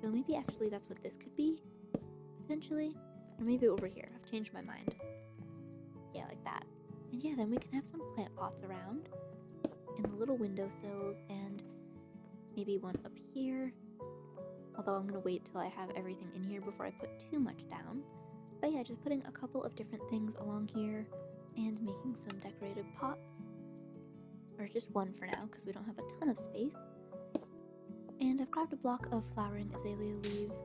So maybe actually that's what this could be, potentially. Or maybe over here, I've changed my mind. Yeah, like that. And yeah, then we can have some plant pots around in the little windowsills, and maybe one up here. Although I'm gonna wait till I have everything in here before I put too much down. But yeah, just putting a couple of different things along here and making some decorated pots. Or just one for now, because we don't have a ton of space. And I've grabbed a block of flowering azalea leaves,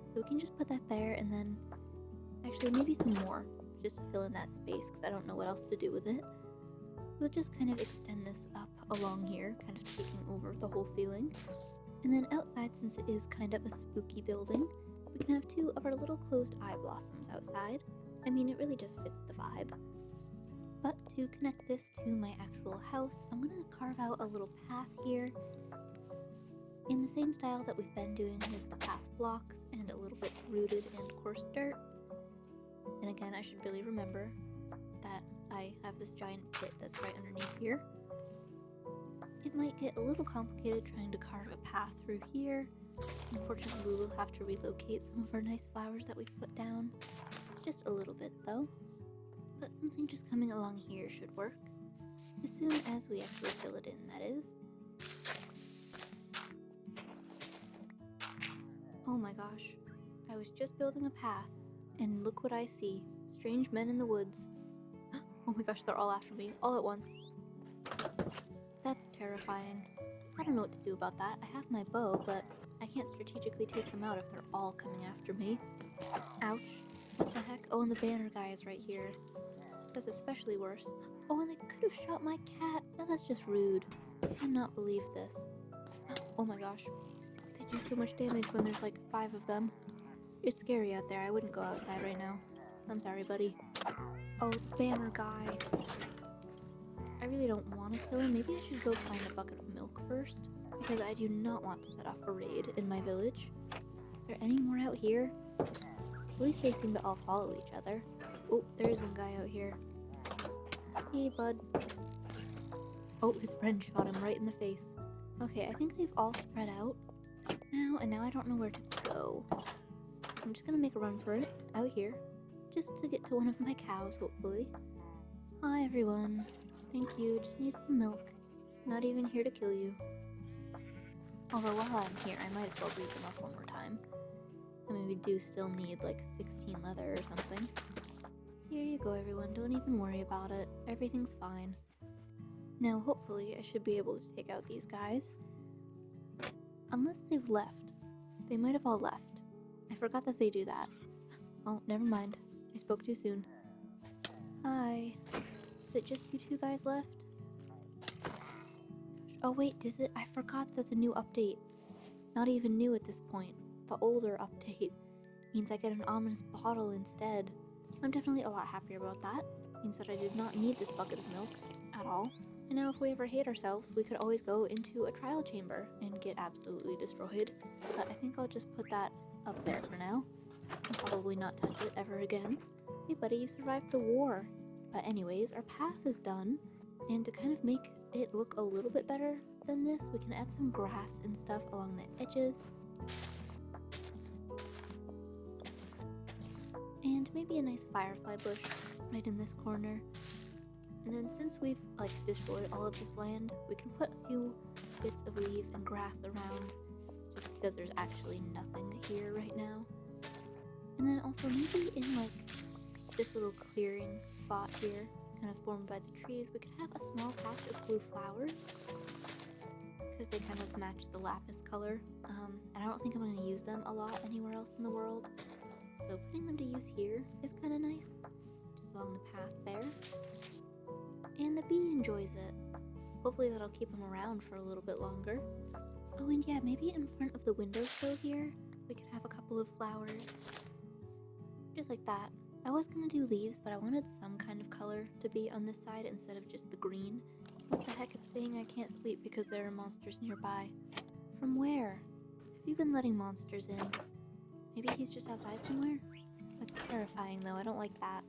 so we can just put that there, and then actually maybe some more, just to fill in that space, because I don't know what else to do with it. We'll just kind of extend this up along here, kind of taking over the whole ceiling. And then outside, since it is kind of a spooky building, we can have 2 of our little closed eye blossoms outside. I mean, it really just fits the vibe. But to connect this to my actual house, I'm going to carve out a little path here in the same style that we've been doing with the path blocks and a little bit rooted and coarse dirt. And again, I should really remember that I have this giant pit that's right underneath here. It might get a little complicated trying to carve a path through here. Unfortunately, we will have to relocate some of our nice flowers that we've put down. Just a little bit though. But something just coming along here should work. As soon as we actually fill it in, that is. Oh my gosh. I was just building a path, and look what I see. Strange men in the woods. Oh my gosh, they're all after me, all at once. That's terrifying. I don't know what to do about that. I have my bow, but I can't strategically take them out if they're all coming after me. Ouch. What the heck? Oh, and the banner guy is right here. That's especially worse. Oh, and they could have shot my cat. Now that's just rude. I cannot believe this. Oh my gosh. They do so much damage when there's like 5 of them. It's scary out there. I wouldn't go outside right now. I'm sorry, buddy. Oh, the banner guy. I really don't want to kill him. Maybe I should go find a bucket of milk first, because I do not want to set off a raid in my village. Is there any more out here? At least they seem to all follow each other. Oh, there's one guy out here. Hey, bud. Oh, his friend shot him right in the face. Okay, I think they've all spread out now, and now I don't know where to go. I'm just gonna make a run for it, out here, just to get to one of my cows, hopefully. Hi, everyone. Thank you, just need some milk. Not even here to kill you. Although while I'm here, I might as well breed them up one more time. I mean, we do still need like 16 leather or something. Here you go, everyone. Don't even worry about it. Everything's fine. Now, hopefully, I should be able to take out these guys. Unless they've left. They might have all left. I forgot that they do that. Oh, never mind. I spoke too soon. Hi. Is it just you 2 guys left? Oh wait, does it? I forgot that the new update, not even new at this point, the older update, means I get an ominous bottle instead. I'm definitely a lot happier about that. Means that I did not need this bucket of milk at all. And now if we ever hate ourselves, we could always go into a trial chamber and get absolutely destroyed. But I think I'll just put that up there for now. And probably not touch it ever again. Hey buddy, you survived the war. But anyways, our path is done. And to kind of make it look a little bit better than this, we can add some grass and stuff along the edges. And maybe a nice firefly bush right in this corner. And then since we've like destroyed all of this land, we can put a few bits of leaves and grass around, just because there's actually nothing here right now. And then also maybe in like this little clearing spot here, kind of formed by the trees, we could have a small patch of blue flowers, because they kind of match the lapis color. And I don't think I'm going to use them a lot anywhere else in the world. So putting them to use here is kind of nice, just along the path there. And the bee enjoys it. Hopefully that'll keep him around for a little bit longer. Oh, and yeah, maybe in front of the windowsill here, we could have a couple of flowers. Just like that. I was gonna do leaves, but I wanted some kind of color to be on this side instead of just the green. What the heck, it's saying I can't sleep because there are monsters nearby. From where? Have you been letting monsters in? Maybe he's just outside somewhere? That's terrifying though, I don't like that.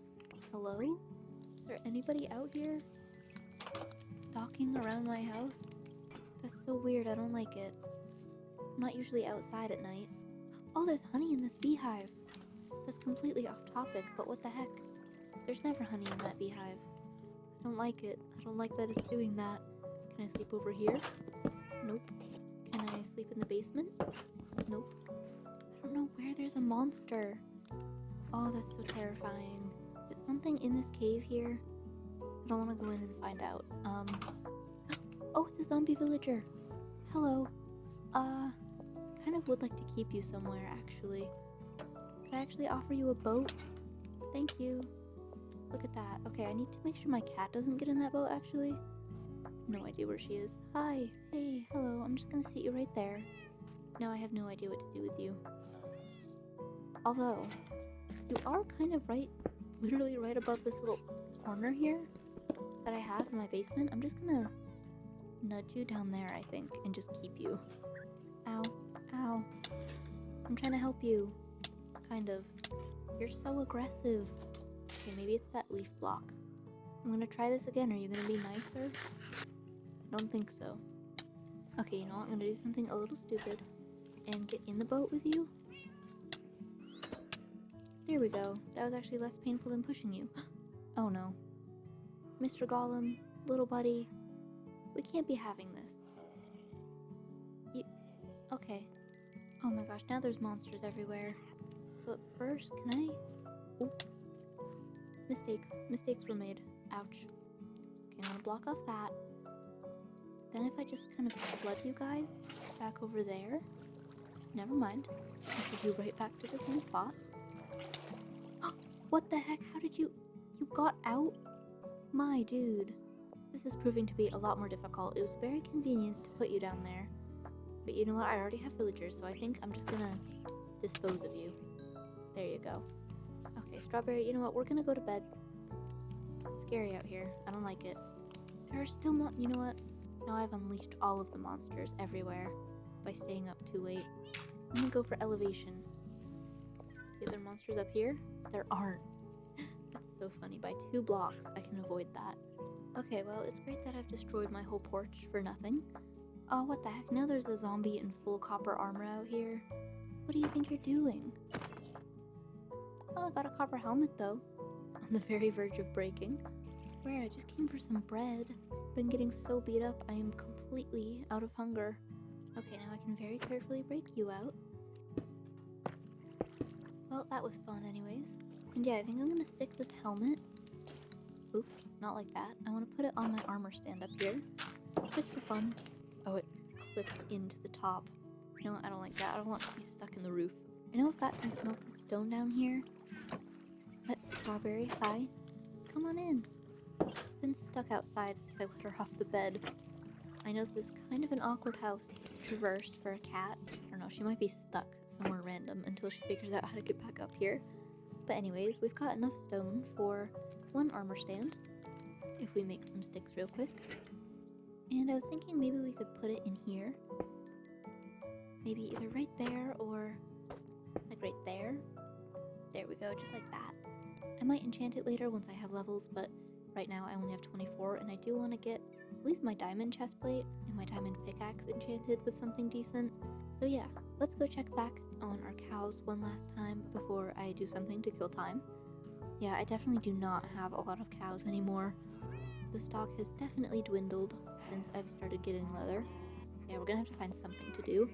Hello? Is there anybody out here? Stalking around my house? That's so weird, I don't like it. I'm not usually outside at night. Oh, there's honey in this beehive. That's completely off topic, but what the heck? There's never honey in that beehive. I don't like it. I don't like that it's doing that. Can I sleep over here? Nope. Can I sleep in the basement? Nope. I don't know where there's a monster. Oh, that's so terrifying. Is it something in this cave here? I don't want to go in and find out. Oh, it's a zombie villager. Hello. Kind of would like to keep you somewhere, actually. Could I actually offer you a boat? Thank you. Look at that. Okay, I need to make sure my cat doesn't get in that boat, actually. No idea where she is. Hi. Hey, hello. I'm just gonna sit you right there. Now I have no idea what to do with you. Although, you are kind of right, literally right above this little corner here that I have in my basement. I'm just gonna nudge you down there, I think, and just keep you. Ow. Ow. I'm trying to help you. Kind of. You're so aggressive. Okay, maybe it's that leaf block. I'm gonna try this again. Are you gonna be nicer? I don't think so. Okay, you know what? I'm gonna do something a little stupid and get in the boat with you. There we go. That was actually less painful than pushing you. Oh no. Mr. Gollum, little buddy, we can't be having this. Okay. Oh my gosh, now there's monsters everywhere. But first, can I... Oop. Mistakes were made. Ouch. Okay, I'm gonna block off that. Then if I just kind of flood you guys back over there, never mind. Pushes you right back to the same spot. What the heck? How did you got out? My dude. This is proving to be a lot more difficult. It was very convenient to put you down there. But you know what? I already have villagers, so I think I'm just gonna dispose of you. There you go. Okay, Strawberry, you know what? We're gonna go to bed. It's scary out here. I don't like it. There are still you know what? Now I've unleashed all of the monsters everywhere by staying up too late. I'm gonna go for elevation. See if there are monsters up here? There aren't. That's so funny. By 2 blocks, I can avoid that. Okay, well, it's great that I've destroyed my whole porch for nothing. Oh, what the heck? Now there's a zombie in full copper armor out here. What do you think you're doing? Oh, I got a copper helmet, though. On the very verge of breaking. I swear, I just came for some bread. Been getting so beat up, I am completely out of hunger. Okay, now I can very carefully break you out. Well, that was fun anyways. And yeah, I think I'm gonna stick this helmet. Oops, not like that. I want to put it on my armor stand up here. Just for fun. Oh, it clips into the top. You know what? I don't like that. I don't want to be stuck in the roof. I know I've got some smelted stone down here. But Strawberry, hi. Come on in. She's been stuck outside since I let her off the bed. I know this is kind of an awkward house to traverse for a cat. I don't know, she might be stuck somewhere random until she figures out how to get back up here. But anyways, we've got enough stone for 1 armor stand. If we make some sticks real quick. And I was thinking maybe we could put it in here. Maybe either right there or like right there. There we go, just like that. I might enchant it later once I have levels, but right now I only have 24 and I do want to get at least my diamond chestplate and my diamond pickaxe enchanted with something decent. So yeah, let's go check back on our cows one last time before I do something to kill time. Yeah, I definitely do not have a lot of cows anymore. The stock has definitely dwindled since I've started getting leather. Yeah, we're gonna have to find something to do.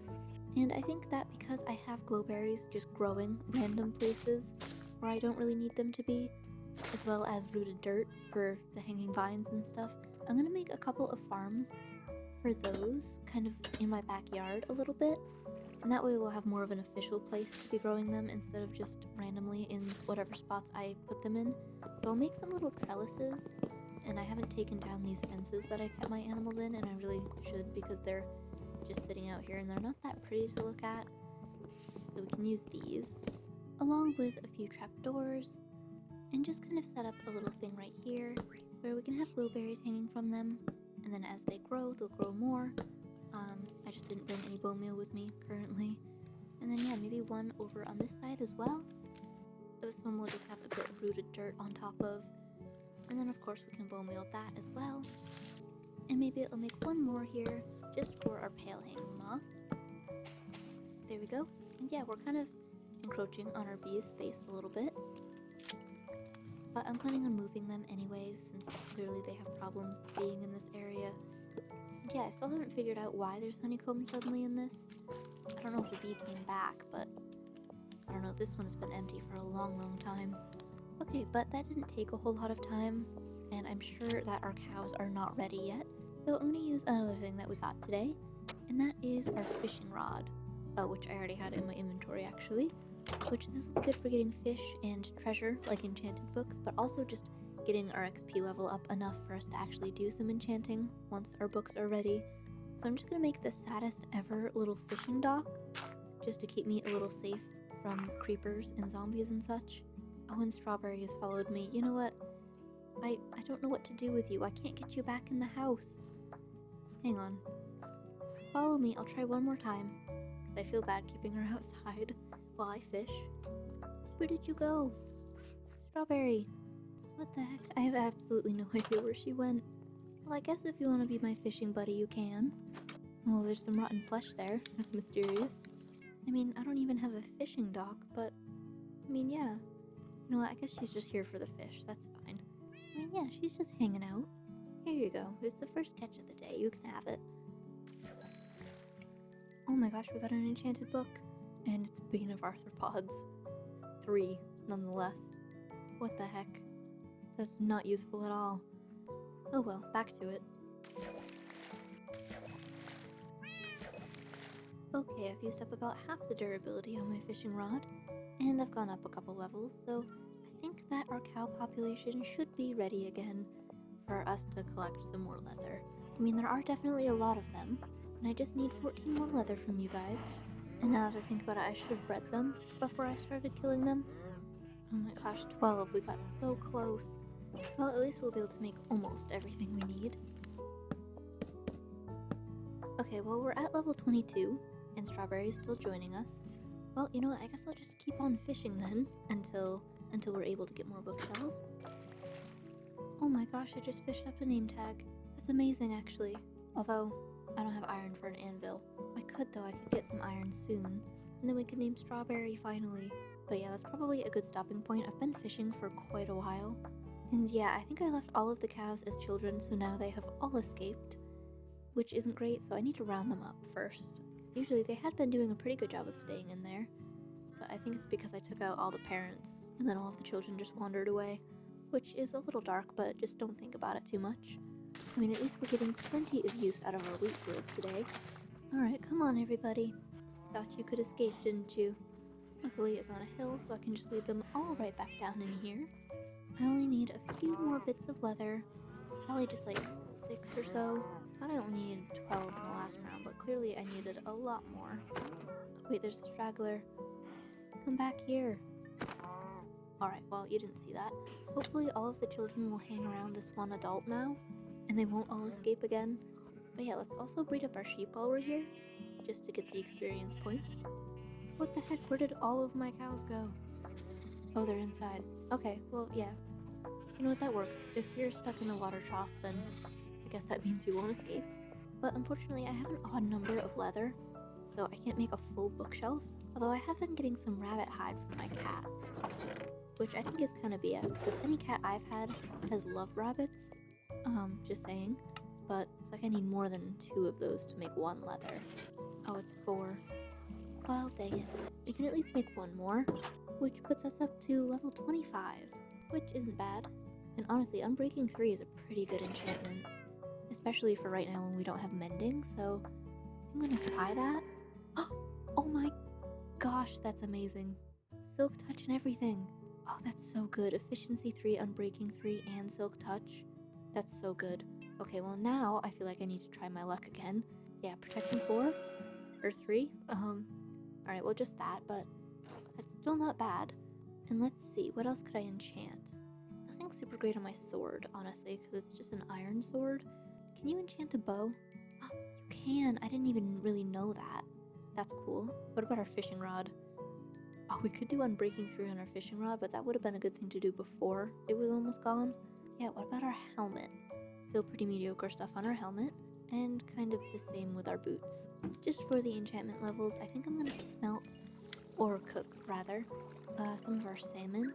And I think that because I have glowberries just growing random places where I don't really need them to be, as well as rooted dirt for the hanging vines and stuff, I'm gonna make a couple of farms for those kind of in my backyard a little bit. And that way we'll have more of an official place to be growing them instead of just randomly in whatever spots I put them in. So I'll make some little trellises. And I haven't taken down these fences that I kept my animals in, and I really should because they're just sitting out here and they're not that pretty to look at. So we can use these, along with a few trapdoors, and just kind of set up a little thing right here where we can have blueberries hanging from them, and then as they grow, they'll grow more. I just didn't bring any bone meal with me currently. And then yeah, maybe one over on this side as well. This one will just have a bit of rooted dirt on top of. And then of course we can bone meal that as well. And maybe it'll make one more here just for our pale hanging moss. There we go. And yeah, we're kind of encroaching on our bees' space a little bit. But I'm planning on moving them anyways since clearly they have problems being in this area. And yeah, I still haven't figured out why there's honeycomb suddenly in this. I don't know if the bee came back, but I don't know, this one has been empty for a long time. Okay, but that didn't take a whole lot of time, and I'm sure that our cows are not ready yet. So I'm going to use another thing that we got today, and that is our fishing rod, which I already had in my inventory actually, which this will be good for getting fish and treasure, like enchanted books, but also just getting our XP level up enough for us to actually do some enchanting once our books are ready. So I'm just going to make the saddest ever little fishing dock, just to keep me a little safe from creepers and zombies and such. Oh, and Strawberry has followed me. You know what? I don't know what to do with you. I can't get you back in the house. Hang on. Follow me. I'll try one more time. Because I feel bad keeping her outside while I fish. Where did you go? Strawberry. What the heck? I have absolutely no idea where she went. Well, I guess if you want to be my fishing buddy, you can. Oh, there's some rotten flesh there. That's mysterious. I mean, I don't even have a fishing dock, but I mean, yeah. You know what? I guess she's just here for the fish. That's fine. I mean, yeah, she's just hanging out. Here you go. It's the first catch of the day. You can have it. Oh my gosh, we got an enchanted book. And it's Bane of Arthropods. 3, nonetheless. What the heck? That's not useful at all. Oh well, back to it. Okay, I've used up about half the durability on my fishing rod, and I've gone up a couple levels, so I think that our cow population should be ready again for us to collect some more leather. I mean, there are definitely a lot of them, and I just need 14 more leather from you guys. And now that I think about it, I should have bred them before I started killing them. Oh my gosh, 12, we got so close. Well, at least we'll be able to make almost everything we need. Okay, well, we're at level 22, and Strawberry's still joining us. Well, you know what, I guess I'll just keep on fishing then, until we're able to get more bookshelves. Oh my gosh, I just fished up a name tag. That's amazing, actually. Although, I don't have iron for an anvil. I could, though. I could get some iron soon, and then we could name Strawberry finally. But yeah, that's probably a good stopping point. I've been fishing for quite a while. And yeah, I think I left all of the cows as children, so now they have all escaped. Which isn't great, so I need to round them up first. Usually they had been doing a pretty good job of staying in there. But I think it's because I took out all the parents, and then all of the children just wandered away. Which is a little dark, but just don't think about it too much. I mean, at least we're getting plenty of use out of our wheat field today. Alright, come on everybody. Thought you could escape, didn't you? Luckily it's on a hill, so I can just lead them all right back down in here. I only need a few more bits of leather. Probably just like 6 or so. I thought I only needed 12 in the last round, but clearly I needed a lot more. Oh, wait, there's a straggler. Come back here. Alright, well, you didn't see that. Hopefully all of the children will hang around this one adult now, and they won't all escape again. But yeah, let's also breed up our sheep while we're here, just to get the experience points. What the heck, where did all of my cows go? Oh, they're inside. Okay, well, yeah. You know what, that works. If you're stuck in the water trough, then I guess that means you won't escape. But unfortunately, I have an odd number of leather, so I can't make a full bookshelf. Although I have been getting some rabbit hide from my cats, which I think is kind of BS because any cat I've had has loved rabbits. Just saying. But it's like I need more than 2 of those to make 1 leather. Oh, it's 4. Well, dang it. We can at least make 1 more, which puts us up to level 25, which isn't bad. And honestly, Unbreaking 3 is a pretty good enchantment, especially for right now when we don't have mending, so I'm gonna try that. Oh my gosh, that's amazing. Silk Touch and everything. Oh, that's so good. Efficiency 3, Unbreaking 3, and Silk Touch. That's so good. Okay, well now I feel like I need to try my luck again. Yeah, Protection 4? Or 3? Alright, well just that, but that's still not bad. And let's see, what else could I enchant? Nothing super great on my sword, honestly, because it's just an iron sword. Can you enchant a bow? Oh, you can! I didn't even really know that. That's cool. What about our fishing rod? Oh, we could do Unbreaking 3 on our fishing rod, but that would have been a good thing to do before it was almost gone. Yeah, what about our helmet? Still pretty mediocre stuff on our helmet, and kind of the same with our boots. Just for the enchantment levels, I think I'm gonna smelt, or cook rather, some of our salmon,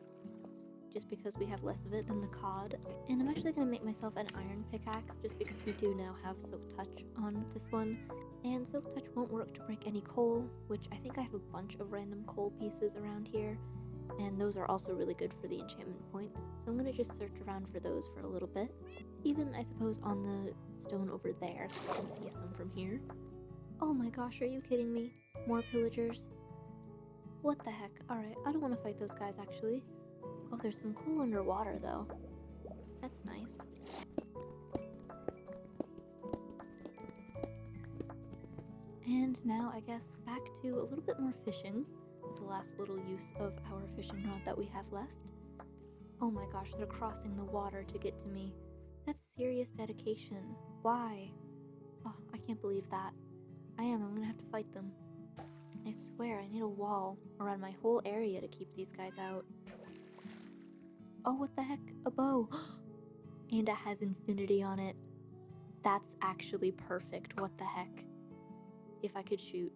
just because we have less of it than the cod. And I'm actually gonna make myself an iron pickaxe, just because we do now have Silk Touch on this one. And Silk Touch won't work to break any coal, which I think I have a bunch of random coal pieces around here, and those are also really good for the enchantment point. So I'm gonna just search around for those for a little bit. Even, I suppose, on the stone over there, because I can see some from here. Oh my gosh, are you kidding me? More pillagers? What the heck? Alright, I don't want to fight those guys, actually. Oh, there's some coal underwater, though. That's nice. And now, I guess, back to a little bit more fishing, with the last little use of our fishing rod that we have left. Oh my gosh, they're crossing the water to get to me. That's serious dedication. Why? Oh, I can't believe that. I'm gonna have to fight them. I swear, I need a wall around my whole area to keep these guys out. Oh, what the heck? A bow. And it has infinity on it. That's actually perfect. What the heck? If I could shoot.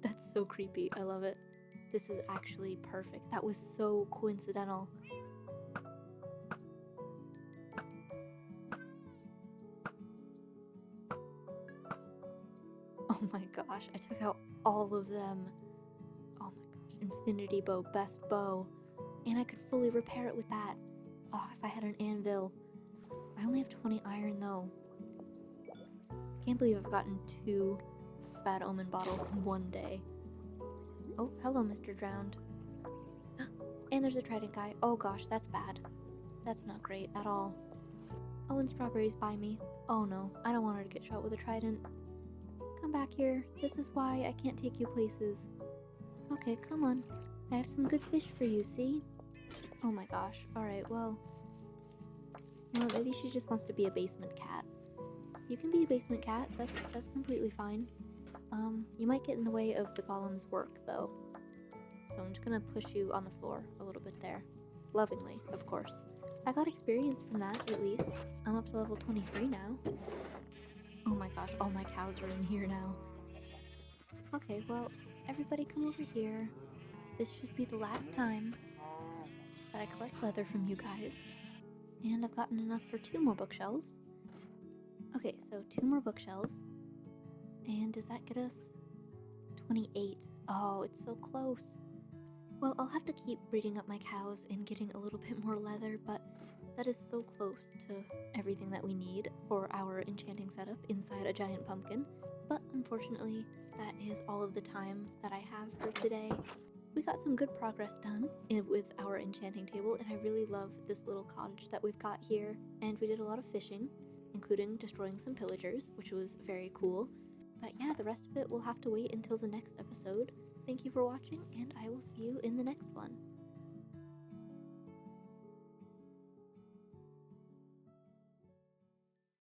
That's so creepy. I love it. This is actually perfect. That was so coincidental. Oh my gosh, I took out all of them. Oh my gosh, infinity bow, best bow. And I could fully repair it with that. Oh, if I had an anvil. I only have 20 iron though. Can't believe I've gotten 2 bad omen bottles in one day. Oh, hello, Mr. Drowned. And there's a trident guy. Oh gosh, that's bad. That's not great at all. Oh, and strawberries by me. Oh no, I don't want her to get shot with a trident. Come back here. This is why I can't take you places. Okay, come on. I have some good fish for you, see? Oh my gosh. Alright, well, maybe she just wants to be a basement cat. You can be a basement cat. That's completely fine. You might get in the way of the golem's work, though. So I'm just gonna push you on the floor a little bit there. Lovingly, of course. I got experience from that, at least. I'm up to level 23 now. Oh my gosh, all my cows are in here now. Okay, well, everybody come over here. This should be the last time that I collect leather from you guys. And I've gotten enough for 2 more bookshelves. Okay, so 2 more bookshelves. And does that get us 28? Oh, it's so close. Well, I'll have to keep breeding up my cows and getting a little bit more leather, but that is so close to everything that we need for our enchanting setup inside a giant pumpkin. But unfortunately, that is all of the time that I have for today. We got some good progress done with our enchanting table, and I really love this little cottage that we've got here. And we did a lot of fishing, including destroying some pillagers, which was very cool. But yeah, the rest of it will have to wait until the next episode. Thank you for watching, and I will see you in the next one.